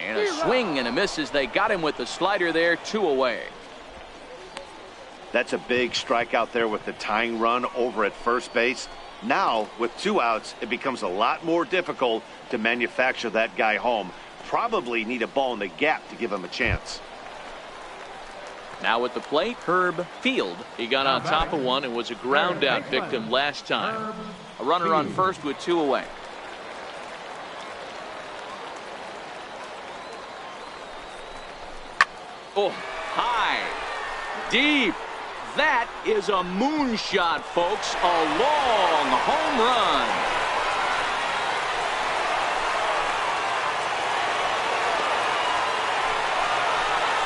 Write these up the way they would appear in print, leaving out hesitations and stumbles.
And a swing and a miss as they got him with the slider there, 2 away. That's a big strikeout there with the tying run over at first base. Now, with 2 outs, it becomes a lot more difficult to manufacture that guy home. Probably need a ball in the gap to give him a chance. Now at the plate, Herb Field. He got on top of one and was a ground out victim last time. A runner on first with 2 away. Oh, high, deep. That is a moonshot, folks. A long home run.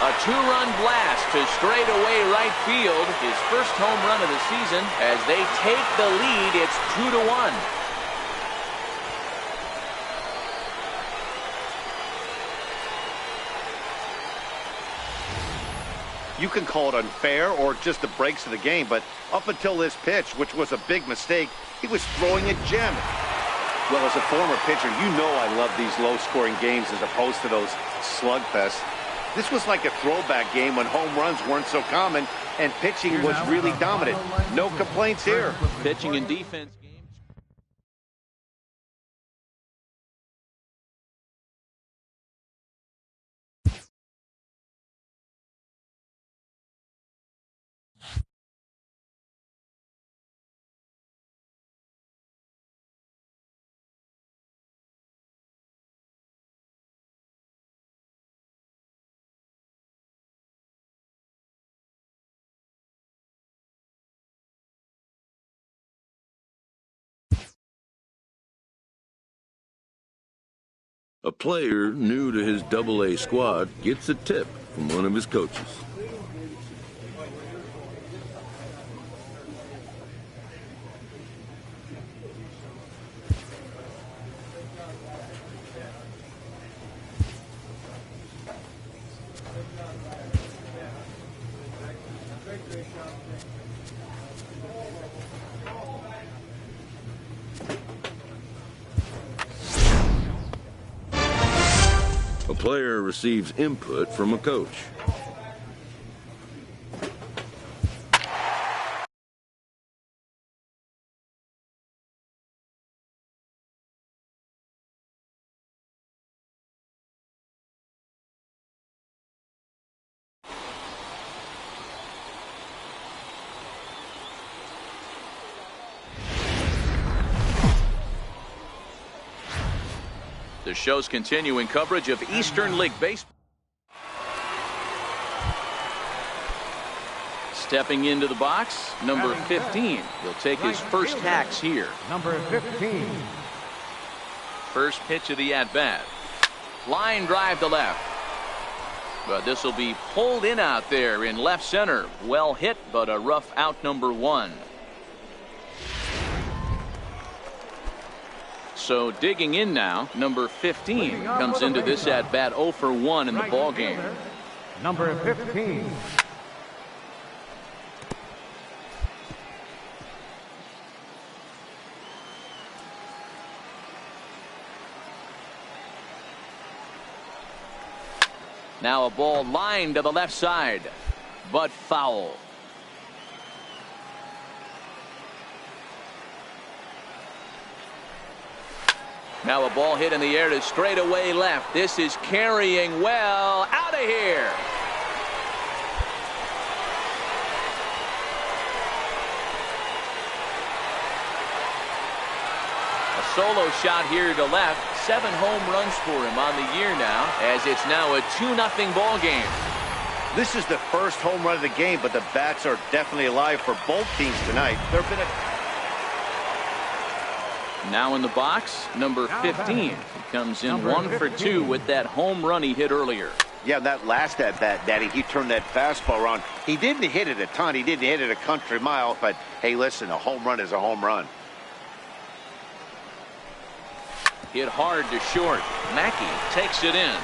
A 2-run blast to straightaway right field. His first home run of the season. As they take the lead, it's 2-1. You can call it unfair or just the breaks of the game, but up until this pitch, which was a big mistake, he was throwing a gem. Well, as a former pitcher, you know I love these low-scoring games as opposed to those slugfests. This was like a throwback game when home runs weren't so common and pitching was really dominant. No complaints here. Pitching and defense. A player new to his AA squad gets a tip from one of his coaches. A player receives input from a coach. The show's continuing coverage of Eastern League Baseball. Stepping into the box, number 15. He'll take his first hacks here. Number 15. First pitch of the at-bat. Line drive to left. But this will be pulled in out there in left center. Well hit, but a rough out, number 1. So digging in now, number 15 comes into this at-bat 0 for 1 in the ball game. Number 15. Now a ball lined to the left side, but foul. Now a ball hit in the air to straightaway left. This is carrying well. Out of here. A solo shot here to left. 7 home runs for him on the year now, as it's now a 2-0 ball game. This is the first home run of the game, but the bats are definitely alive for both teams tonight. There've been Now in the box, number 15. He comes in 1 for 2 with that home run he hit earlier. Yeah, that last at-bat, Daddy, he turned that fastball around. He didn't hit it a ton. He didn't hit it a country mile. But, hey, listen, a home run is a home run. Hit hard to short. Mackey takes it in.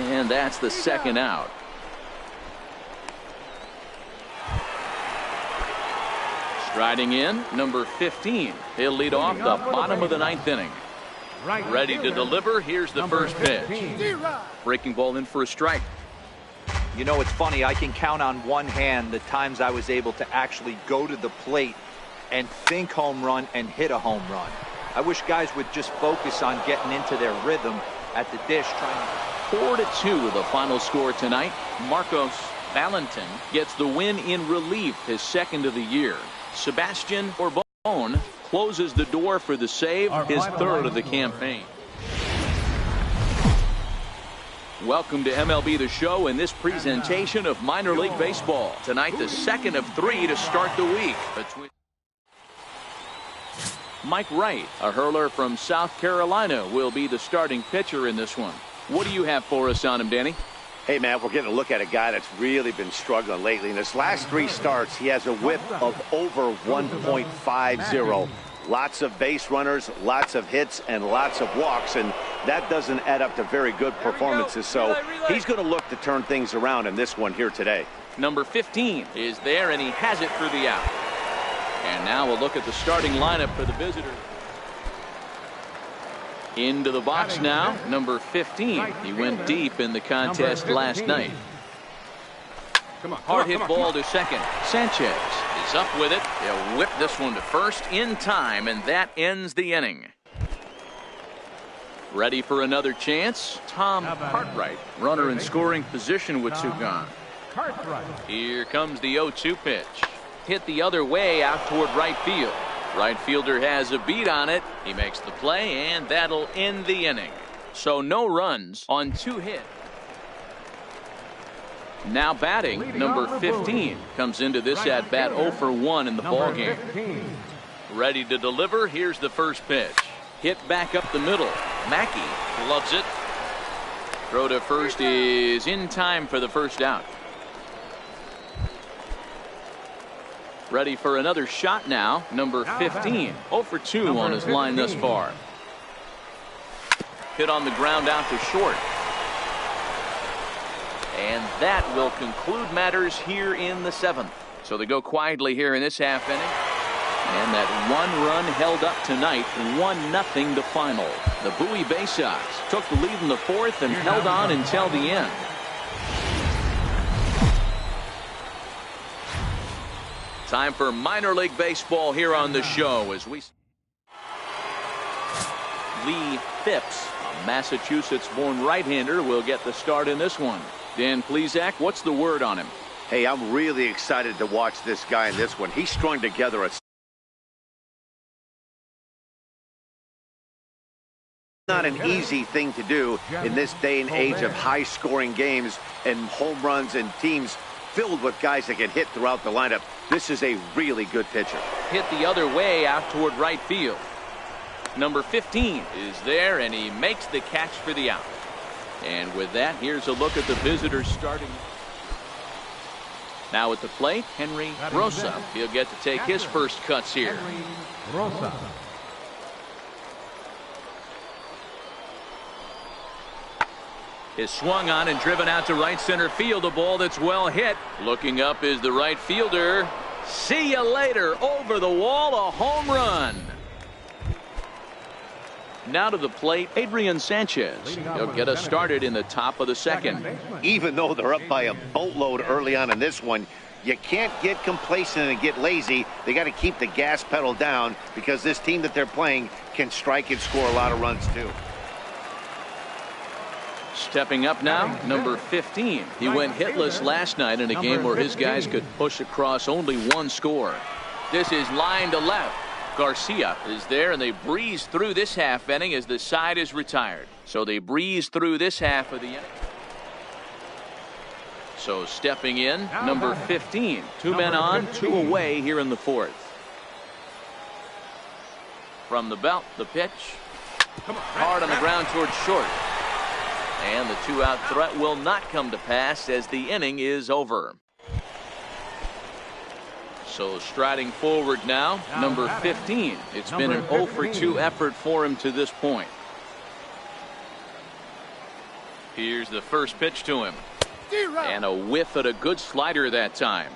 And that's the second out. Striding in, number 15. He'll lead off the bottom of the 9th inning. Ready to deliver. Here's the first pitch. Breaking ball in for a strike. You know, it's funny. I can count on one hand the times I was able to actually go to the plate and think home run and hit a home run. I wish guys would just focus on getting into their rhythm at the dish. 4-2 the final score tonight. Marcos Valentin gets the win in relief, his second of the year. Sebastian Orbon closes the door for the save, his third of the campaign. Welcome to MLB The Show and this presentation of minor league baseball. Tonight, the second of 3 to start the week. Mike Wright, a hurler from South Carolina, will be the starting pitcher in this one. What do you have for us on him, Danny? Hey, man, we're getting a look at a guy that's really been struggling lately. In his last 3 starts, he has a whip of over 1.50. Lots of base runners, lots of hits, and lots of walks, and that doesn't add up to very good performances. So he's going to look to turn things around in this one here today. Number 15 is there, and he has it for the out. And now we'll look at the starting lineup for the visitor. Into the box now, number 15. He went deep in the contest last night. Hard hit ball to second. Sanchez is up with it. He'll whip this one to first in time, and that ends the inning. Ready for another chance? Tom Cartwright, runner in scoring position with 2 gone. Here comes the 0-2 pitch. Hit the other way out toward right field. Right fielder has a beat on it. He makes the play, and that'll end the inning. So no runs on 2 hits. Now batting, number 15 comes into this at bat 0 for 1 in the ballgame. Ready to deliver. Here's the first pitch. Hit back up the middle. Mackey loves it. Throw to first is in time for the first out. Ready for another shot now. Number 15. 0 for 2 on his line thus far. Hit on the ground out to short. And that will conclude matters here in the 7th. So they go quietly here in this half inning. And that 1 run held up tonight, 1-0 to final. The Bowie Bay Sox took the lead in the 4th and held on until the end. Time for minor league baseball here on the show as we Lee Phipps, a Massachusetts-born right-hander, will get the start in this one. Dan Plesac, what's the word on him? Hey, I'm really excited to watch this guy in this one. He strung together a not an easy thing to do in this day and age of high-scoring games and home runs and teams filled with guys that can hit throughout the lineup. This is a really good pitcher. Hit the other way out toward right field. Number 15 is there, and he makes the catch for the out. And with that, here's a look at the visitors starting. Now at the plate, Henry Rosa. He'll get to take his first cuts here. Is swung on and driven out to right center field. A ball that's well hit. Looking up is the right fielder. See you later. Over the wall, a home run. Now to the plate, Adrian Sanchez. He'll get us started in the top of the 2nd. Even though they're up by a boatload early on in this one, you can't get complacent and get lazy. They got to keep the gas pedal down because this team that they're playing can strike and score a lot of runs too. Stepping up now, number 15. He went hitless last night in a game where his guys could push across only 1 score. This is line to left. Garcia is there, and they breeze through this half inning as the side is retired. So they breeze through this half of the inning. So stepping in, number 15. 2 men on, 2 away here in the 4th. From the belt, the pitch. Hard on the ground towards short. And the 2-out threat will not come to pass as the inning is over. So striding forward now, number 15. It's been an 0 for 2 effort for him to this point. Here's the first pitch to him. And a whiff at a good slider that time.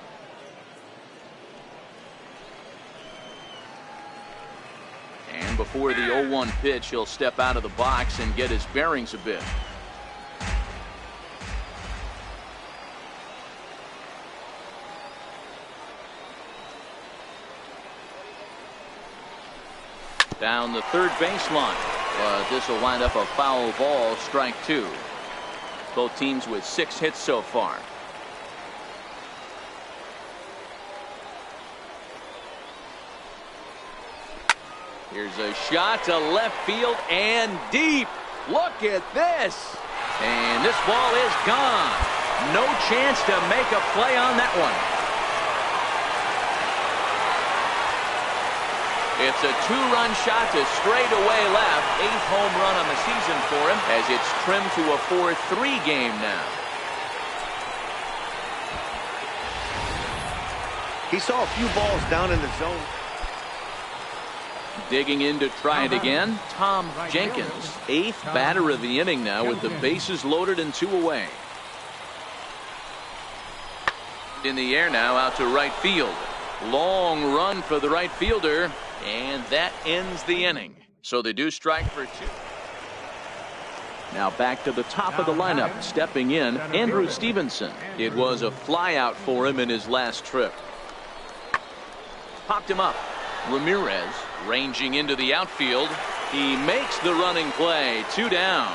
And And before the 0-1 pitch, he'll step out of the box and get his bearings a bit. Down the third baseline. This will wind up a foul ball, strike 2. Both teams with 6 hits so far. Here's a shot to left field and deep. Look at this. And this ball is gone. No chance to make a play on that one. It's a 2-run shot to straightaway left. 8th home run on the season for him as it's trimmed to a 4-3 game now. He saw a few balls down in the zone. Digging in to try it again, Tom Jenkins, 8th batter of the inning now with the bases loaded and 2 away. In the air now out to right field. Long run for the right fielder, and that ends the inning. So they do strike for 2. Now back to the top of the lineup, stepping in, Andrew Stevenson. It was a flyout for him in his last trip. Popped him up. Ramirez ranging into the outfield. He makes the running play. 2 down.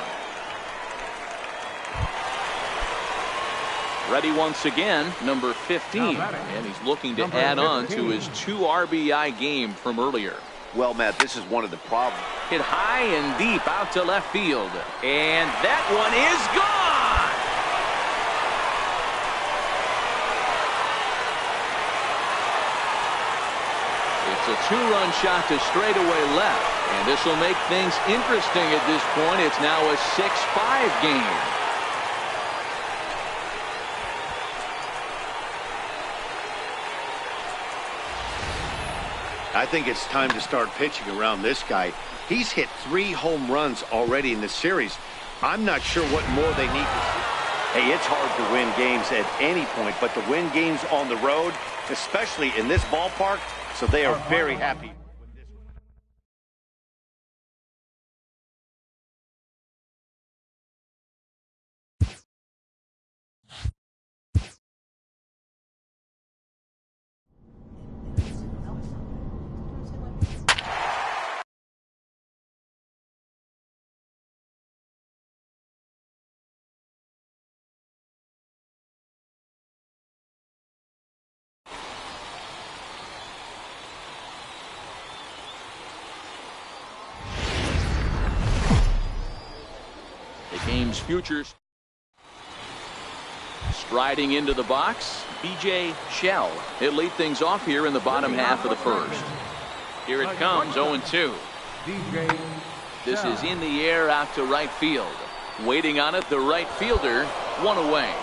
Ready once again, number 15. And he's looking to add on to his 2 RBI game from earlier. Well, Matt, this is one of the problems. Hit high and deep out to left field. And that one is gone! It's a 2-run shot to straightaway left. And this will make things interesting at this point. It's now a 6-5 game. I think it's time to start pitching around this guy. He's hit 3 home runs already in this series. I'm not sure what more they need to see. Hey, it's hard to win games at any point, but to win games on the road, especially in this ballpark, so they are very happy. Game's futures. Striding into the box, B.J. Shell. He'll lead things off here in the bottom half of the first. Here it comes, 0-2. This is in the air out to right field. Waiting on it, the right fielder, 1 away.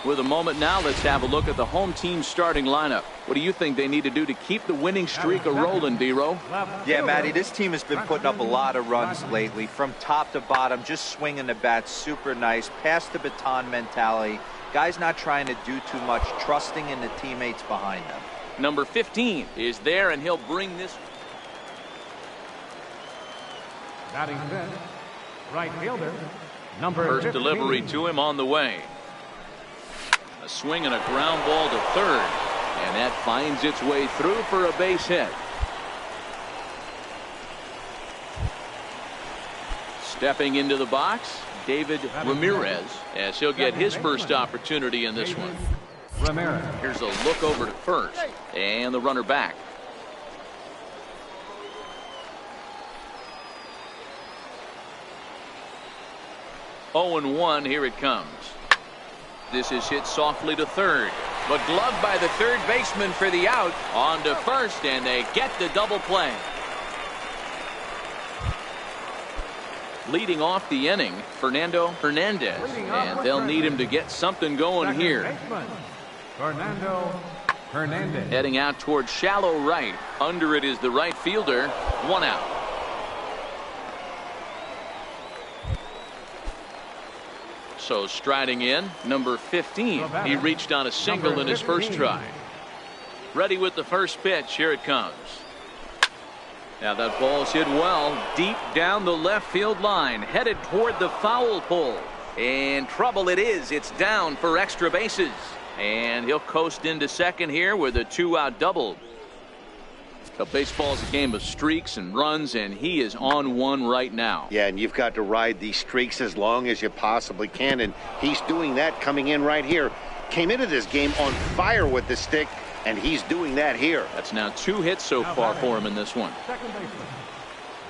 With a moment now, let's have a look at the home team starting lineup. What do you think they need to do to keep the winning streak a-rolling, D-Row? Yeah, Matty, this team has been putting up a lot of runs lately. From top to bottom, just swinging the bat super nice. Pass the baton mentality. Guys not trying to do too much, trusting in the teammates behind them. Number 15 is there, and he'll bring this. Batting fifth, right fielder, number 15. First delivery to him on the way. A swing and a ground ball to third. And that finds its way through for a base hit. Stepping into the box, David Ramirez, as he'll get his first opportunity in this one. Here's a look over to first, and the runner back. Oh, and 1, here it comes. This is hit softly to third, but gloved by the third baseman for the out. On to first, and they get the double play. Leading off the inning, Fernando Hernandez, and they'll need him to get something going here. Fernando Hernandez. Heading out towards shallow right. Under it is the right fielder. 1 out. So striding in, number 15. He reached on a single in his first try. Ready with the first pitch. Here it comes. Now that ball's hit well deep down the left field line, headed toward the foul pole. And trouble it is. It's down for extra bases. And he'll coast into second here with a 2-out double. So baseball's a game of streaks and runs, and he is on one right now. Yeah, and you've got to ride these streaks as long as you possibly can, and he's doing that coming in right here. Came into this game on fire with the stick, and he's doing that here. That's now 2 hits so far for him in this one.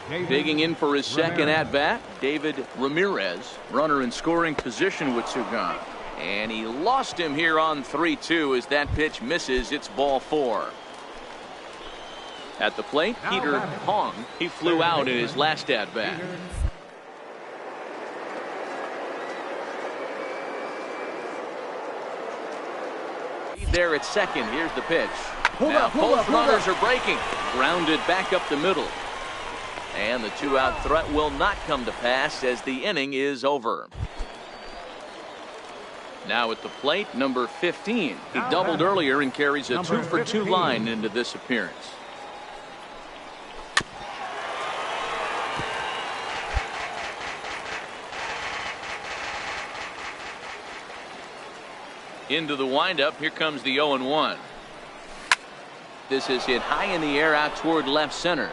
Digging in for his second at-bat, David Ramirez. Runner in scoring position with 2 gone. And he lost him here on 3-2 as that pitch misses. It's ball 4. At the plate, Peter Hong. He flew out in his last at-bat. There at second. Here's the pitch. Now both runners are breaking. Grounded back up the middle. And the 2-out threat will not come to pass as the inning is over. Now at the plate, number 15. He doubled earlier and carries a 2-for-2 line into this appearance. Into the windup. Here comes the 0-1. This is hit high in the air out toward left center.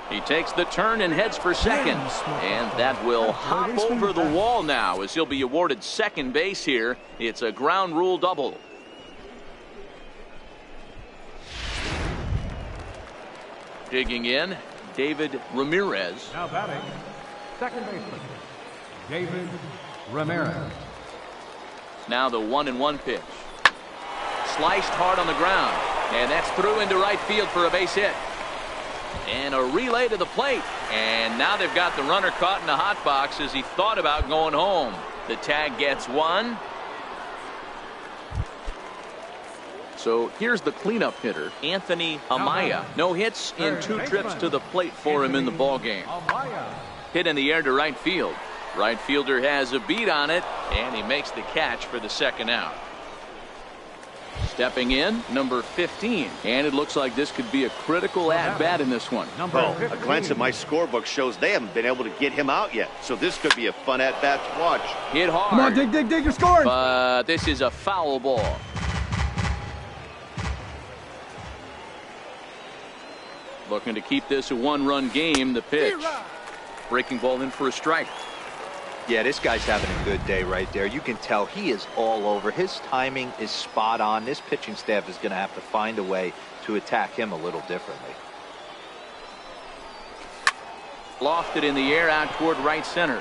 He takes the turn and heads for second. And that will hop over the wall now as he'll be awarded second base here. It's a ground rule double. Digging in, David Ramirez. Now batting, second baseman, David Ramirez. Now the 1-1 pitch. Sliced hard on the ground. And that's through into right field for a base hit. And a relay to the plate. And now they've got the runner caught in the hot box as he thought about going home. The tag gets 1. So here's the cleanup hitter, Anthony Amaya. No hits in 2 trips to the plate for him in the ballgame. Hit in the air to right field. Right fielder has a beat on it, and he makes the catch for the second out. Stepping in, number 15. And it looks like this could be a critical at-bat in this one. Well, a glance at my scorebook shows they haven't been able to get him out yet. So this could be a fun at-bat to watch. Hit hard. Come on, dig, you're scoring. But this is a foul ball. Looking to keep this a 1-run game. The pitch. Breaking ball in for a strike. Yeah, this guy's having a good day right there. You can tell he is all over. His timing is spot on. This pitching staff is going to have to find a way to attack him a little differently. Lofted in the air out toward right center.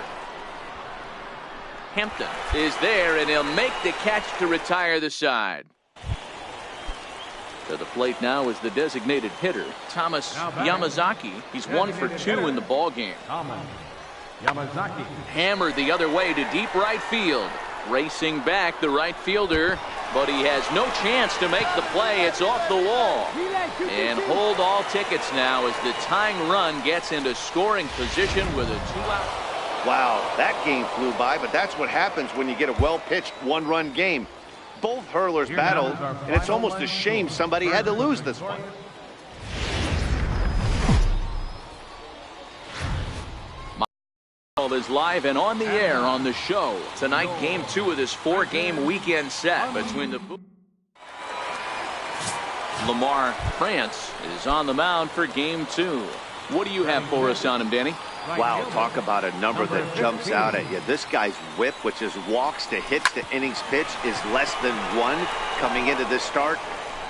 Hampton is there, and he'll make the catch to retire the side. To the plate now is the designated hitter, Thomas Yamazaki. He's 1 for 2 in the ball game. Yamazaki. Hammered the other way to deep right field. Racing back the right fielder, but he has no chance to make the play. It's off the wall. And hold all tickets now as the tying run gets into scoring position with a 2-out. Wow, that game flew by, but that's what happens when you get a well-pitched 1-run game. Both hurlers battled, and it's almost a shame somebody had to lose this one. Is live and on the air on the show tonight. Game 2 of this 4-game weekend set between the Lamar France is on the mound for game 2. What do you have for us on him, Danny? Wow, talk about a number that jumps out at you. This guy's whip, which is walks to hits to innings pitch, is less than 1 coming into this start.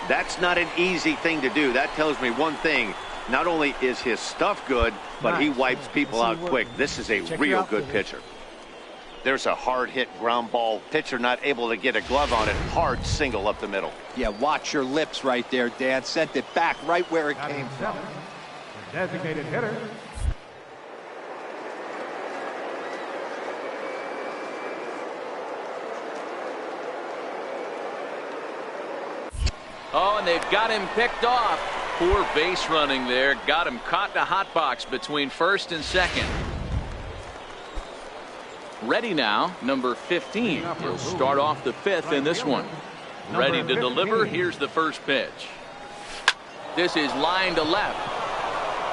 That's not an easy thing to do. That tells me one thing. Not only is his stuff good, but he wipes people out quick. This is a real good pitcher. There's a hard hit ground ball. Pitcher not able to get a glove on it. Hard single up the middle. Yeah, watch your lips right there, Dan. Sent it back right where it came from. The designated hitter. Oh, and they've got him picked off. Poor base running there. Got him caught in a hot box between first and second. Ready now, number 15. He'll start off the 5th in this one. Ready to deliver. Here's the first pitch. This is line to left.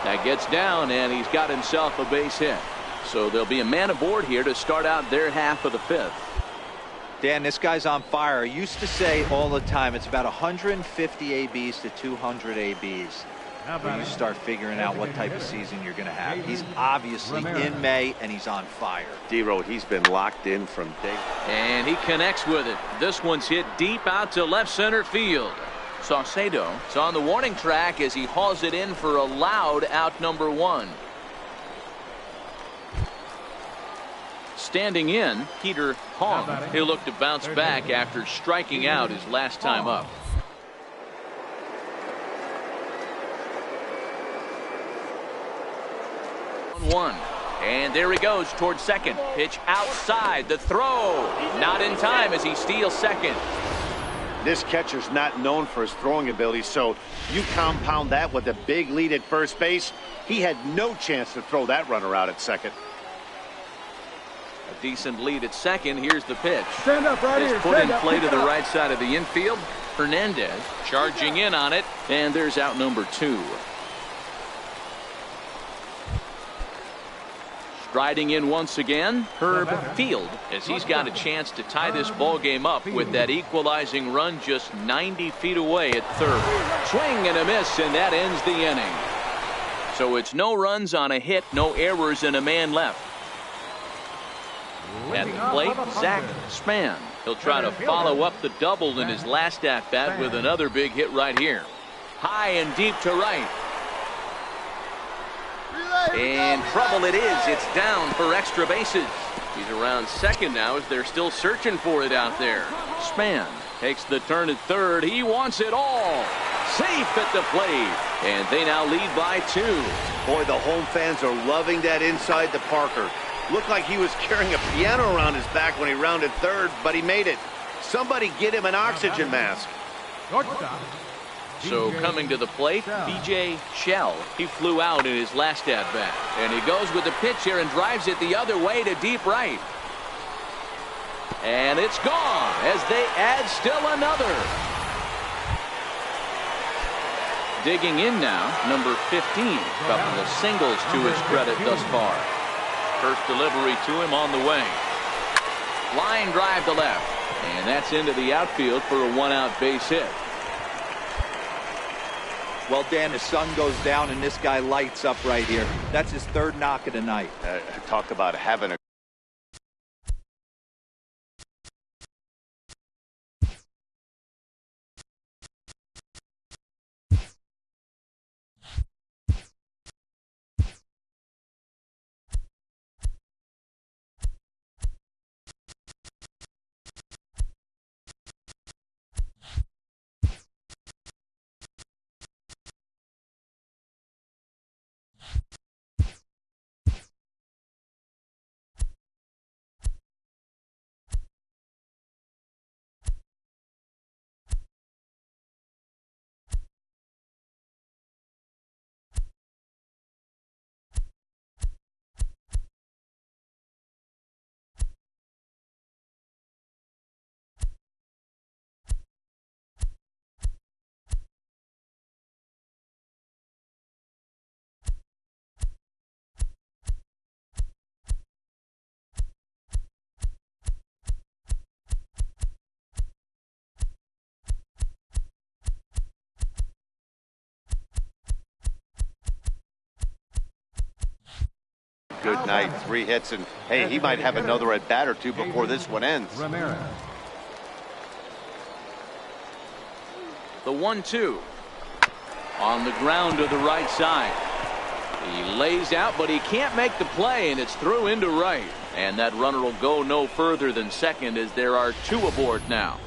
That gets down, and he's got himself a base hit. So there'll be a man aboard here to start out their half of the fifth. Dan, this guy's on fire. I used to say all the time it's about 150 ABs to 200 ABs. When you start figuring out what type of season you're going to have. He's obviously in May, and he's on fire. D-Road, he's been locked in from day. And he connects with it. This one's hit deep out to left center field. Saucedo is on the warning track as he hauls it in for a loud out number 1. Standing in, Peter Hong. He'll look to bounce back after striking out his last time up. One, and there he goes towards second. Pitch outside, the throw not in time as he steals second. This catcher's not known for his throwing ability, so you compound that with a big lead at first base. He had no chance to throw that runner out at second. A decent lead at second. Here's the pitch. Stand up right here. It's put in play to the right side of the infield. Hernandez charging in on it, and there's out number 2. Striding in once again, Herb Field, as he's got a chance to tie this ball game up with that equalizing run just 90 feet away at third. Swing and a miss, and that ends the inning. So it's no runs on a hit, no errors, and a man left. At the plate, Zach Span. He'll try to follow up the double in his last at-bat with another big hit right here. High and deep to right. And trouble it is. It's down for extra bases. He's around second now as they're still searching for it out there. Span takes the turn at third. He wants it all. Safe at the plate. And they now lead by 2. Boy, the home fans are loving that inside to Parker. Looked like he was carrying a piano around his back when he rounded third, but he made it. Somebody get him an oxygen mask. So coming to the plate, B.J. Shell. He flew out in his last at-bat. And he goes with the pitch here and drives it the other way to deep right. And it's gone as they add still another. Digging in now, number 15. Couple of singles to his credit thus far. First delivery to him on the way. Line drive to left. And that's into the outfield for a one-out base hit. Well, Dan, the sun goes down and this guy lights up right here. That's his third knock of the night. Talk about having a good night, 3 hits, and hey, he might have another at bat or 2 before this one ends. The 1-2 on the ground to the right side. He lays out, but he can't make the play, and it's through into right. And that runner will go no further than second as there are 2 aboard now.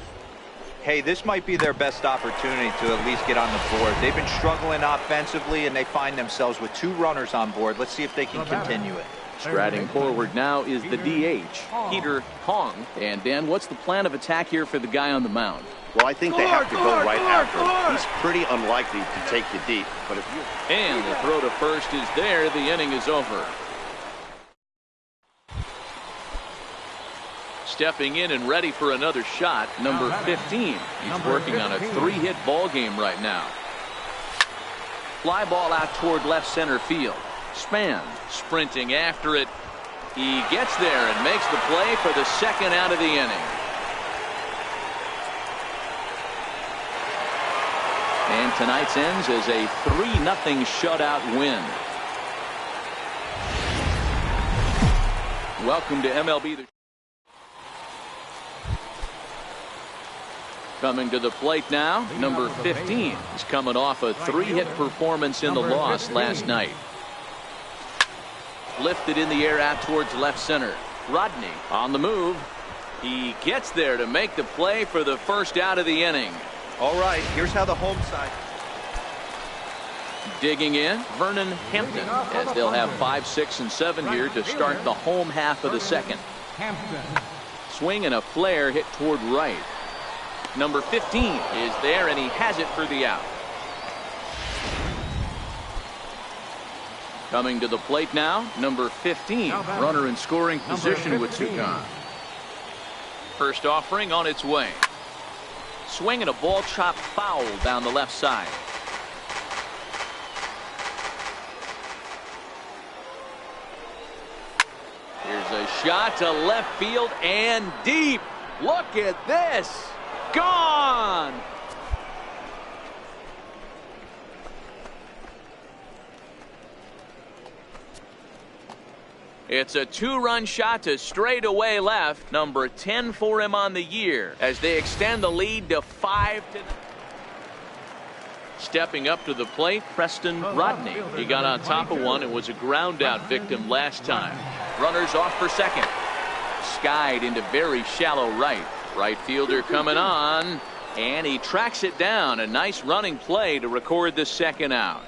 Hey, this might be their best opportunity to at least get on the board. They've been struggling offensively, and they find themselves with 2 runners on board. Let's see if they can continue it. Striding forward now is the DH, Peter Hong. And Dan, what's the plan of attack here for the guy on the mound? Well, I think they have to go right after him. He's pretty unlikely to take you deep. But if you... And the throw to first is there. The inning is over. Stepping in and ready for another shot, number 15. He's working on a 3-hit ball game right now. Fly ball out toward left center field. Span sprinting after it. He gets there and makes the play for the second out of the inning. And tonight's ends as a 3-0 shutout win. Welcome to MLB. Coming to the plate now, number 15 is coming off a 3-hit performance in the loss last night. Lifted in the air out towards left center. Rodney on the move. He gets there to make the play for the first out of the inning. All right, here's how the home side. Digging in, Vernon Hampton, as they'll have 5, 6, and 7 here to start the home half of the second. Swing and a flare hit toward right. Number 15 is there, and he has it for the out. Coming to the plate now, number 15, runner in scoring position with 2 gone. First offering on its way. Swing and a ball chopped foul down the left side. Here's a shot to left field and deep. Look at this. Gone. It's a 2-run shot to straightaway left. Number 10 for him on the year as they extend the lead to 5-0. Stepping up to the plate, Preston Rodney. He got on top of one and was a ground out victim last time. Runners off for second. Skied into very shallow right. Right fielder coming on, and he tracks it down. A nice running play to record the second out.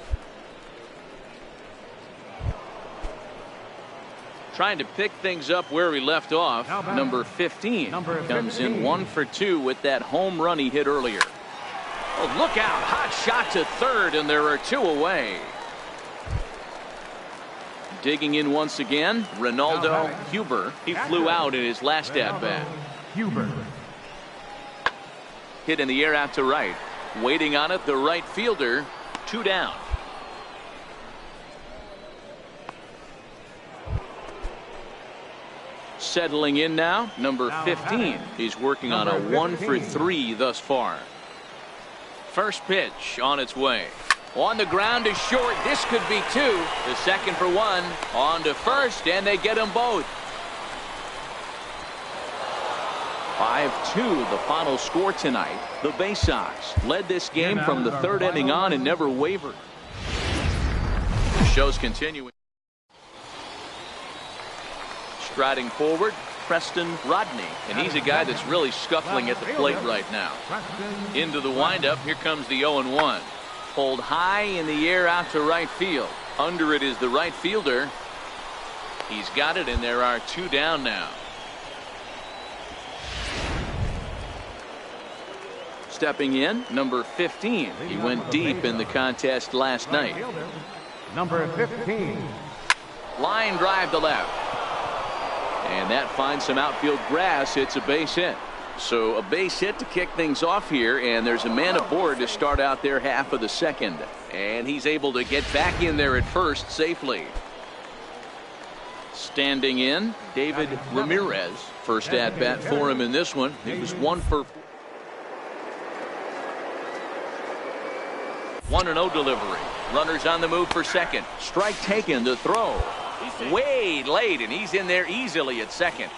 Trying to pick things up where he left off. Number 15 comes in 1 for 2 with that home run he hit earlier. Oh, look out. Hot shot to third, and there are 2 away. Digging in once again, Ronaldo Huber. He flew out in his last at-bat. Huber. Hit in the air out to right. Waiting on it, the right fielder. 2 down. Settling in now, number 15. He's working on a 1 for 3 thus far. First pitch on its way. On the ground to short. This could be 2. The second for 1. On to first, and they get them both. 5-2 the final score tonight. The Bay Sox led this game from the 3rd inning on and never wavered. The show's continuing. Striding forward, Preston Rodney, and he's a guy that's really scuffling at the plate right now. Into the windup, here comes the 0-1. Pulled high in the air out to right field. Under it is the right fielder. He's got it, and there are 2 down now. Stepping in, number 15. He went deep in the contest last night. Number 15. Line drive to left. And that finds some outfield grass. It's a base hit. So a base hit to kick things off here, and there's a man aboard to start out their half of the second. And he's able to get back in there at first safely. Standing in, David Ramirez. First at bat for him in this one. It was 1 for 1-0 delivery. Runners on the move for second. Strike taken to throw. Way late, and he's in there easily at second.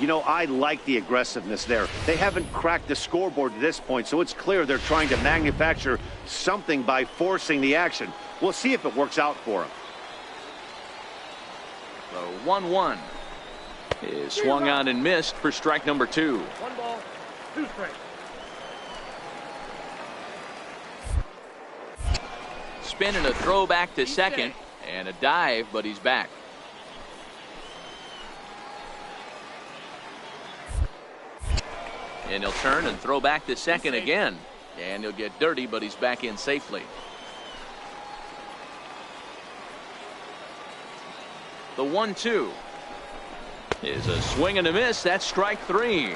You know, I like the aggressiveness there. They haven't cracked the scoreboard to this point, so it's clear they're trying to manufacture something by forcing the action. We'll see if it works out for them. The 1-1 is swung on and missed for strike number 2. 1 ball, 2 strikes. Spin and a throw back to second, and a dive, but he's back. And he'll turn and throw back to second again, and he'll get dirty, but he's back in safely. The 1-2 is a swing and a miss. That's strike 3.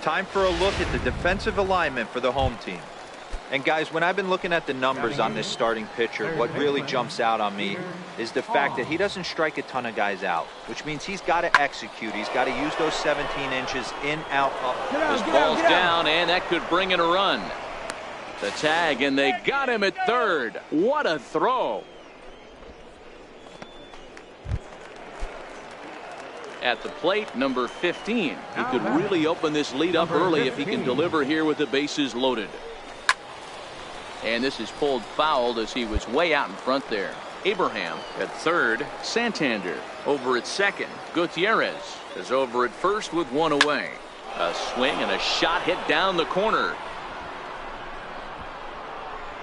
Time for a look at the defensive alignment for the home team. And guys, when I've been looking at the numbers on this starting pitcher, what really jumps out on me is the fact that he doesn't strike a ton of guys out, which means he's got to execute. He's got to use those 17 inches in, out, up. This ball's down, and that could bring in a run. The tag, and they got him at third. What a throw. At the plate, number 15. He could really open this lead up early if he can deliver here with the bases loaded. And this is pulled fouled as he was way out in front there. Abraham at third. Santander over at second. Gutierrez is over at first with one away. A swing and a shot hit down the corner.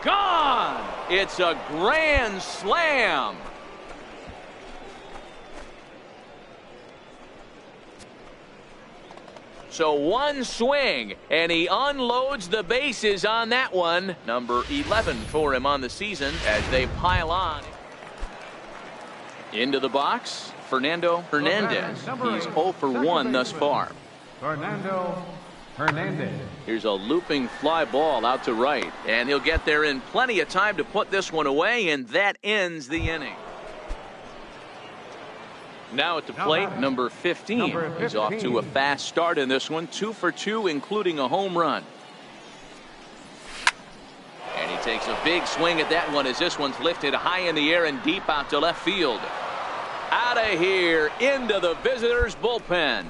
Gone! It's a grand slam. So one swing, and he unloads the bases on that one. Number 11 for him on the season as they pile on. Into the box, Fernando Hernandez. He's 0 for 1 thus far. Fernando Hernandez. Here's a looping fly ball out to right, and he'll get there in plenty of time to put this one away, and that ends the inning. Now at the plate, number 15. He's off to a fast start in this one. 2 for 2, including a home run. And he takes a big swing at that one as this one's lifted high in the air and deep out to left field. Out of here, into the visitors' bullpen.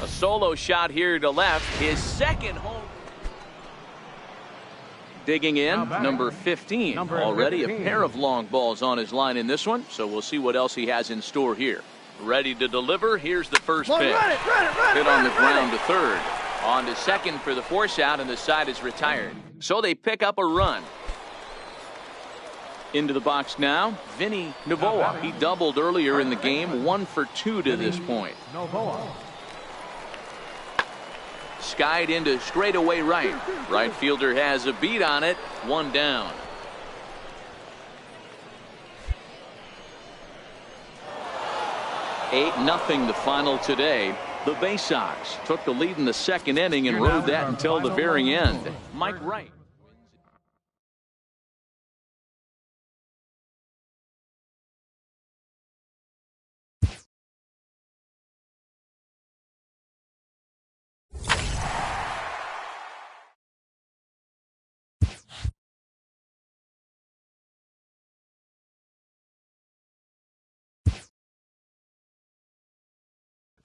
A solo shot here to left. His second home. Digging in, number 15. Already a pair of long balls on his line in this one, so we'll see what else he has in store here. Ready to deliver. Here's the first pitch. Hit on the ground to third. On to second for the force out, and the side is retired. So they pick up a run. Into the box now, Vinny Novoa. He doubled earlier in the game. 1 for 2 to this point. Skied into straightaway right. Right fielder has a beat on it. 1 down. Eight nothing the final today. The Bay Sox took the lead in the second inning and rode that until the very end. Mike Wright.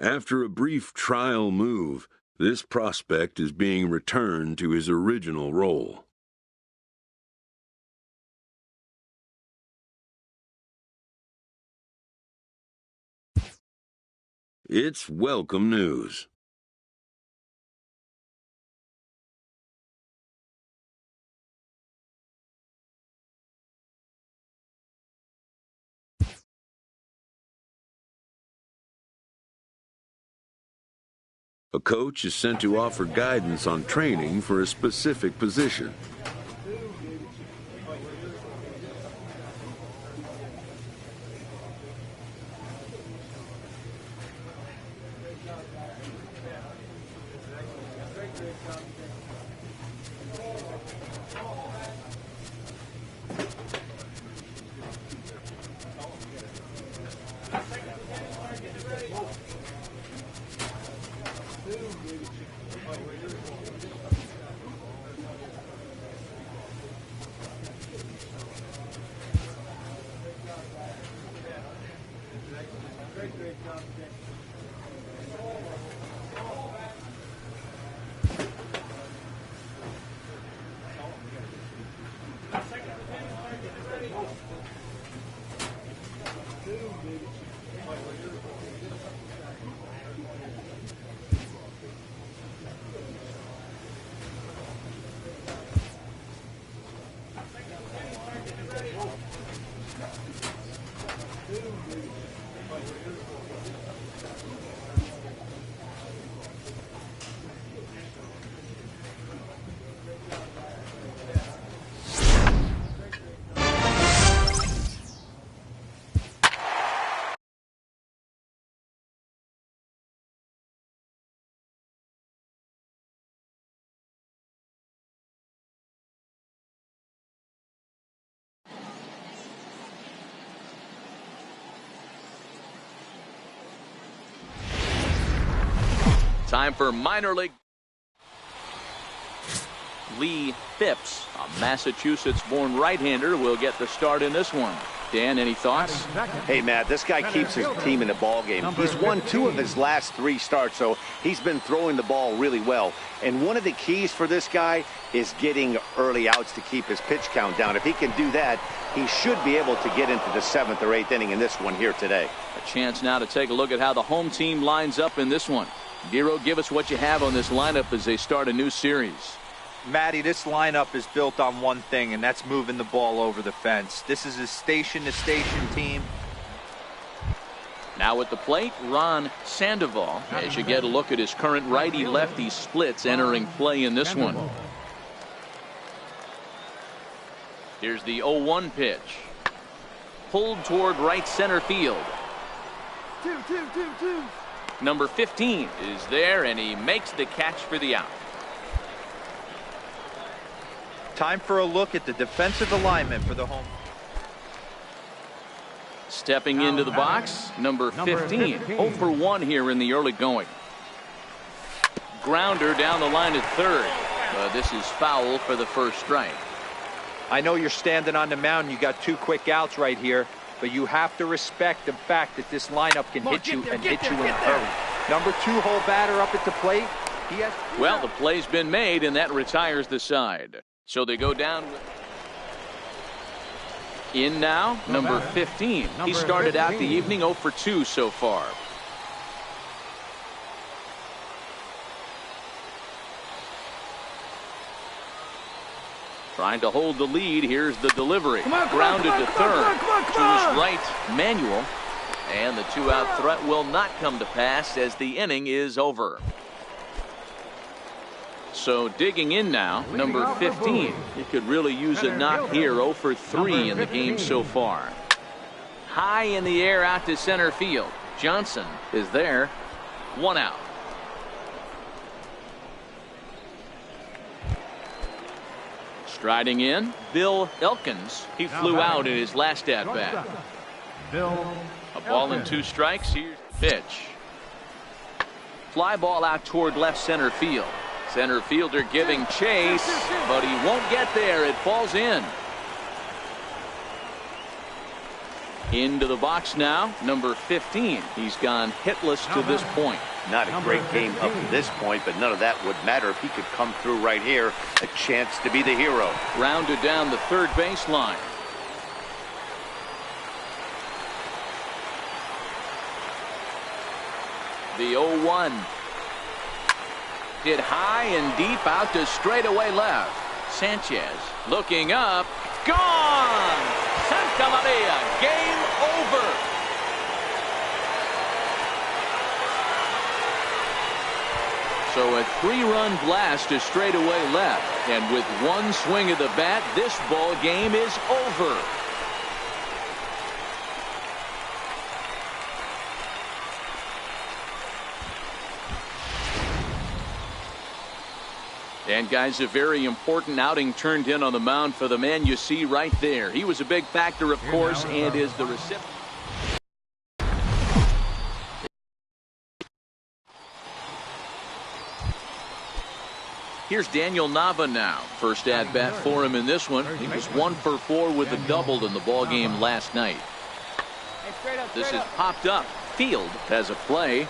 After a brief trial move, this prospect is being returned to his original role. It's welcome news. A coach is sent to offer guidance on training for a specific position. Time for minor league. Lee Phipps, a Massachusetts-born right-hander, will get the start in this one. Dan, any thoughts? Hey, Matt, this guy keeps his team in the ball game. He's won 2 of his last 3 starts, so he's been throwing the ball really well. And one of the keys for this guy is getting early outs to keep his pitch count down. If he can do that, he should be able to get into the 7th or 8th inning in this one here today. A chance now to take a look at how the home team lines up in this one. Giro, give us what you have on this lineup as they start a new series. Matty, this lineup is built on one thing, and that's moving the ball over the fence. This is a station-to-station team. Now at the plate, Ron Sandoval, as you get a look at his current righty-lefty splits entering play in this one. Here's the 0-1 pitch. Pulled toward right center field. Number 15 is there, and he makes the catch for the out. Time for a look at the defensive alignment for the home. Stepping into the box, number 15. 0 for 1 here in the early going. Grounder down the line at third. This is foul for the first strike. I know you're standing on the mound. You got 2 quick outs right here, but you have to respect the fact that this lineup can hit you and hit you in a hurry. Number 2 hole batter up at the plate. Well, the play's been made, and that retires the side. So they go down with... In now, number 15. He started out the evening 0 for 2 so far. Trying to hold the lead. Here's the delivery. Grounded to third. To his right, Manuel. And the 2-out threat will not come to pass as the inning is over. So digging in now, number 15. He could really use a knock here. 0 for 3 in the game so far. High in the air out to center field. Johnson is there. 1 out. Striding in, Bill Elkins. He flew out in his last at-bat. A ball and 2 strikes. Here's the pitch. Fly ball out toward left center field. Center fielder giving chase, but he won't get there. It falls in. Into the box now, number 15. He's gone hitless to this point. Not a great game up to this point, but none of that would matter if he could come through right here. A chance to be the hero. Rounded down the third baseline. The 0-1. Hit high and deep out to straightaway left. Sanchez looking up. Gone! Santa Maria, game over. So a 3-run blast to straightaway left. And with 1 swing of the bat, this ball game is over. And guys, a very important outing turned in on the mound for the man you see right there. He was a big factor, of course, and is the recipient. Here's Daniel Nava now. First at bat for him in this one. He was 1 for 4 with a double in the ball game last night. This is popped up. Field has a play.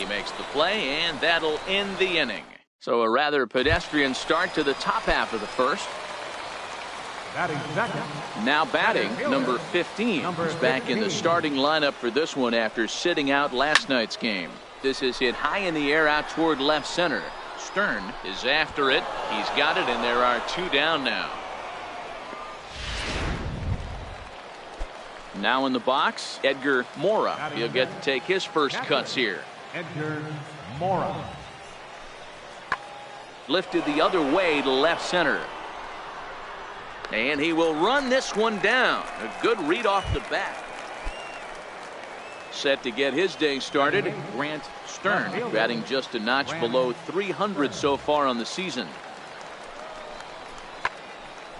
He makes the play, and that'll end the inning. So a rather pedestrian start to the top half of the first. Batting second. Now batting, number 15. He's back in the starting lineup for this one after sitting out last night's game. This is hit high in the air out toward left center. Stern is after it. He's got it, and there are 2 down now. Now in the box, Edgar Mora. He'll get to take his first cuts here. Edgar Mora. Lifted the other way to left center. And he will run this one down. A good read off the bat. Set to get his day started, Grant Stern, batting just a notch below 300 so far on the season.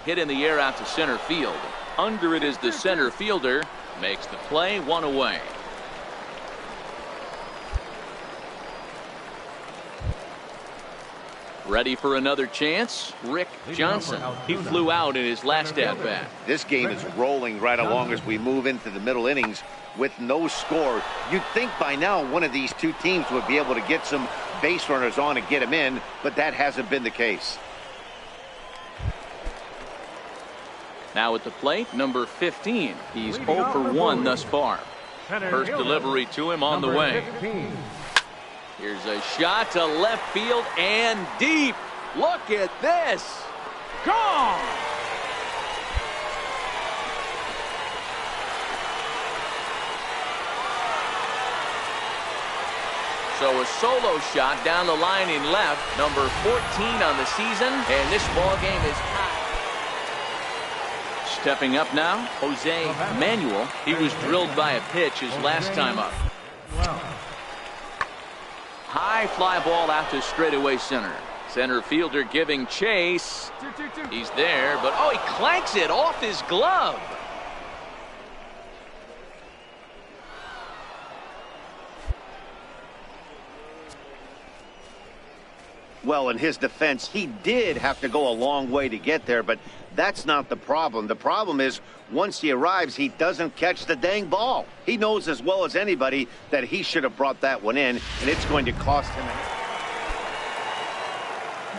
Hit in the air out to center field. Under it is the center fielder. Makes the play, 1 away. Ready for another chance? Rick Johnson. He flew out in his last at-bat. This game is rolling right along as we move into the middle innings with no score. You'd think by now one of these 2 teams would be able to get some base runners on and get them in, but that hasn't been the case. Now at the plate, number 15. He's 0 for 1 thus far. First delivery to him on the way. Here's a shot to left field and deep. Look at this. Gone. So a solo shot down the line in left, number 14 on the season, and this ball game is hot. Stepping up now, Jose Manuel. He was drilled by a pitch his last time up. High fly ball out to straightaway center. Center fielder giving chase. He's there, but oh, he clanks it off his glove. Well, in his defense, he did have to go a long way to get there, but that's not the problem. The problem is once he arrives, he doesn't catch the dang ball. He knows as well as anybody that he should have brought that one in, and it's going to cost him.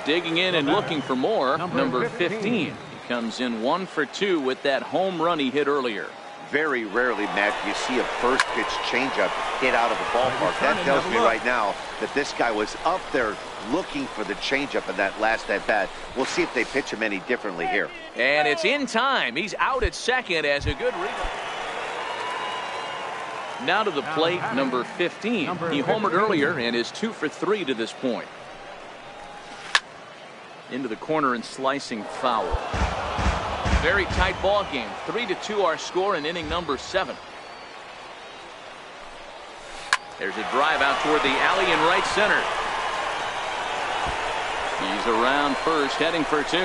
Digging in and looking for more, number 15. He comes in 1 for 2 with that home run he hit earlier. Very rarely, Matt, you see a first pitch changeup hit out of the ballpark. That tells me right now that this guy was up there looking for the changeup in that last at bat. We'll see if they pitch him any differently here. And it's in time. He's out at second as a good read. Now to the plate, number 15. He homered earlier and is 2 for 3 to this point. Into the corner and slicing foul. Very tight ball game. 3-2 our score in inning number 7. There's a drive out toward the alley in right center. He's around first, heading for 2.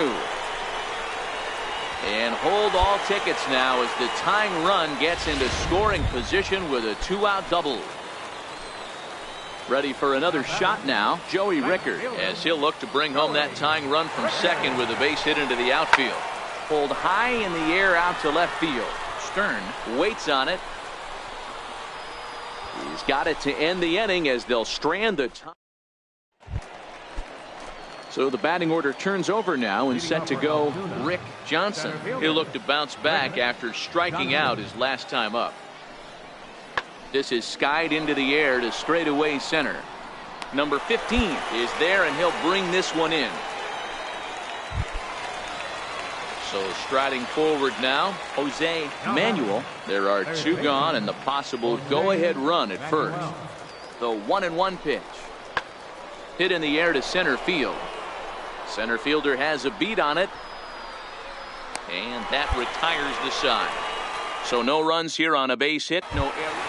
And hold all tickets now as the tying run gets into scoring position with a 2-out double. Ready for another shot now, Joey Rickard, as he'll look to bring home that tying run from second with a base hit into the outfield. Pulled high in the air out to left field. Stern waits on it. He's got it to end the inning as they'll strand the time. So the batting order turns over now and set to go Rick Johnson. He'll look to bounce back after striking out his last time up. This is skied into the air to straightaway center. Number 15 is there, and he'll bring this one in. So striding forward now, Jose Manuel. There are 2 gone and the possible go-ahead run at first. The 1-1 pitch. Hit in the air to center field. Center fielder has a beat on it. And that retires the side. So no runs here on a base hit, no error.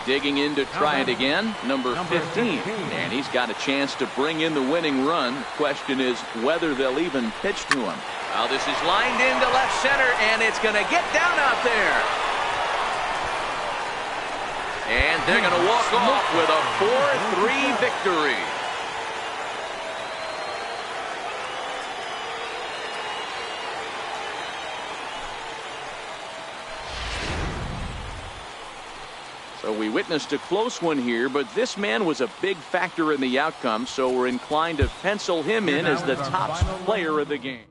Digging in to try it again, number 15. And he's got a chance to bring in the winning run. Question is whether they'll even pitch to him. Well, this is lined into left center, and it's going to get down out there. And they're going to walk off with a 4-3 victory. So we witnessed a close one here, but this man was a big factor in the outcome, so we're inclined to pencil him in as the top player of the game.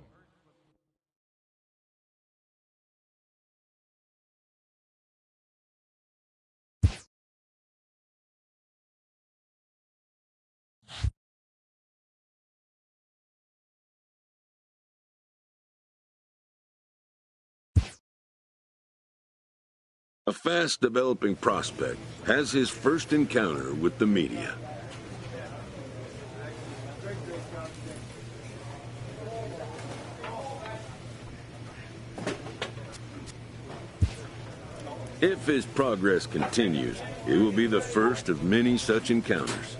A fast-developing prospect has his first encounter with the media. If his progress continues, it will be the first of many such encounters.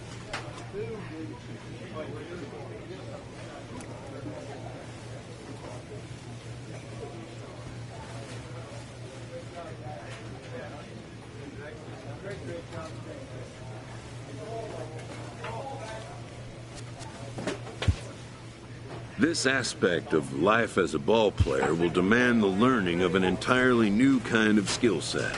This aspect of life as a ball player will demand the learning of an entirely new kind of skill set.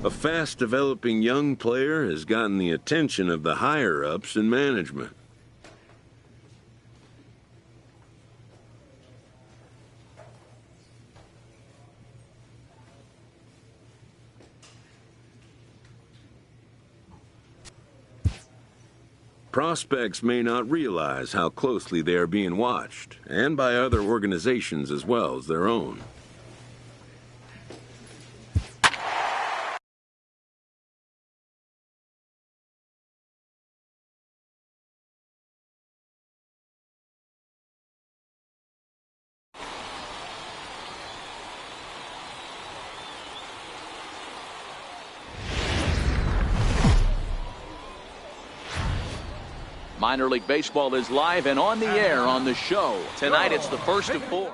A fast-developing young player has gotten the attention of the higher-ups in management. Prospects may not realize how closely they are being watched, and by other organizations as well as their own. Minor League Baseball is live and on the air on the show. Tonight it's the first of 4.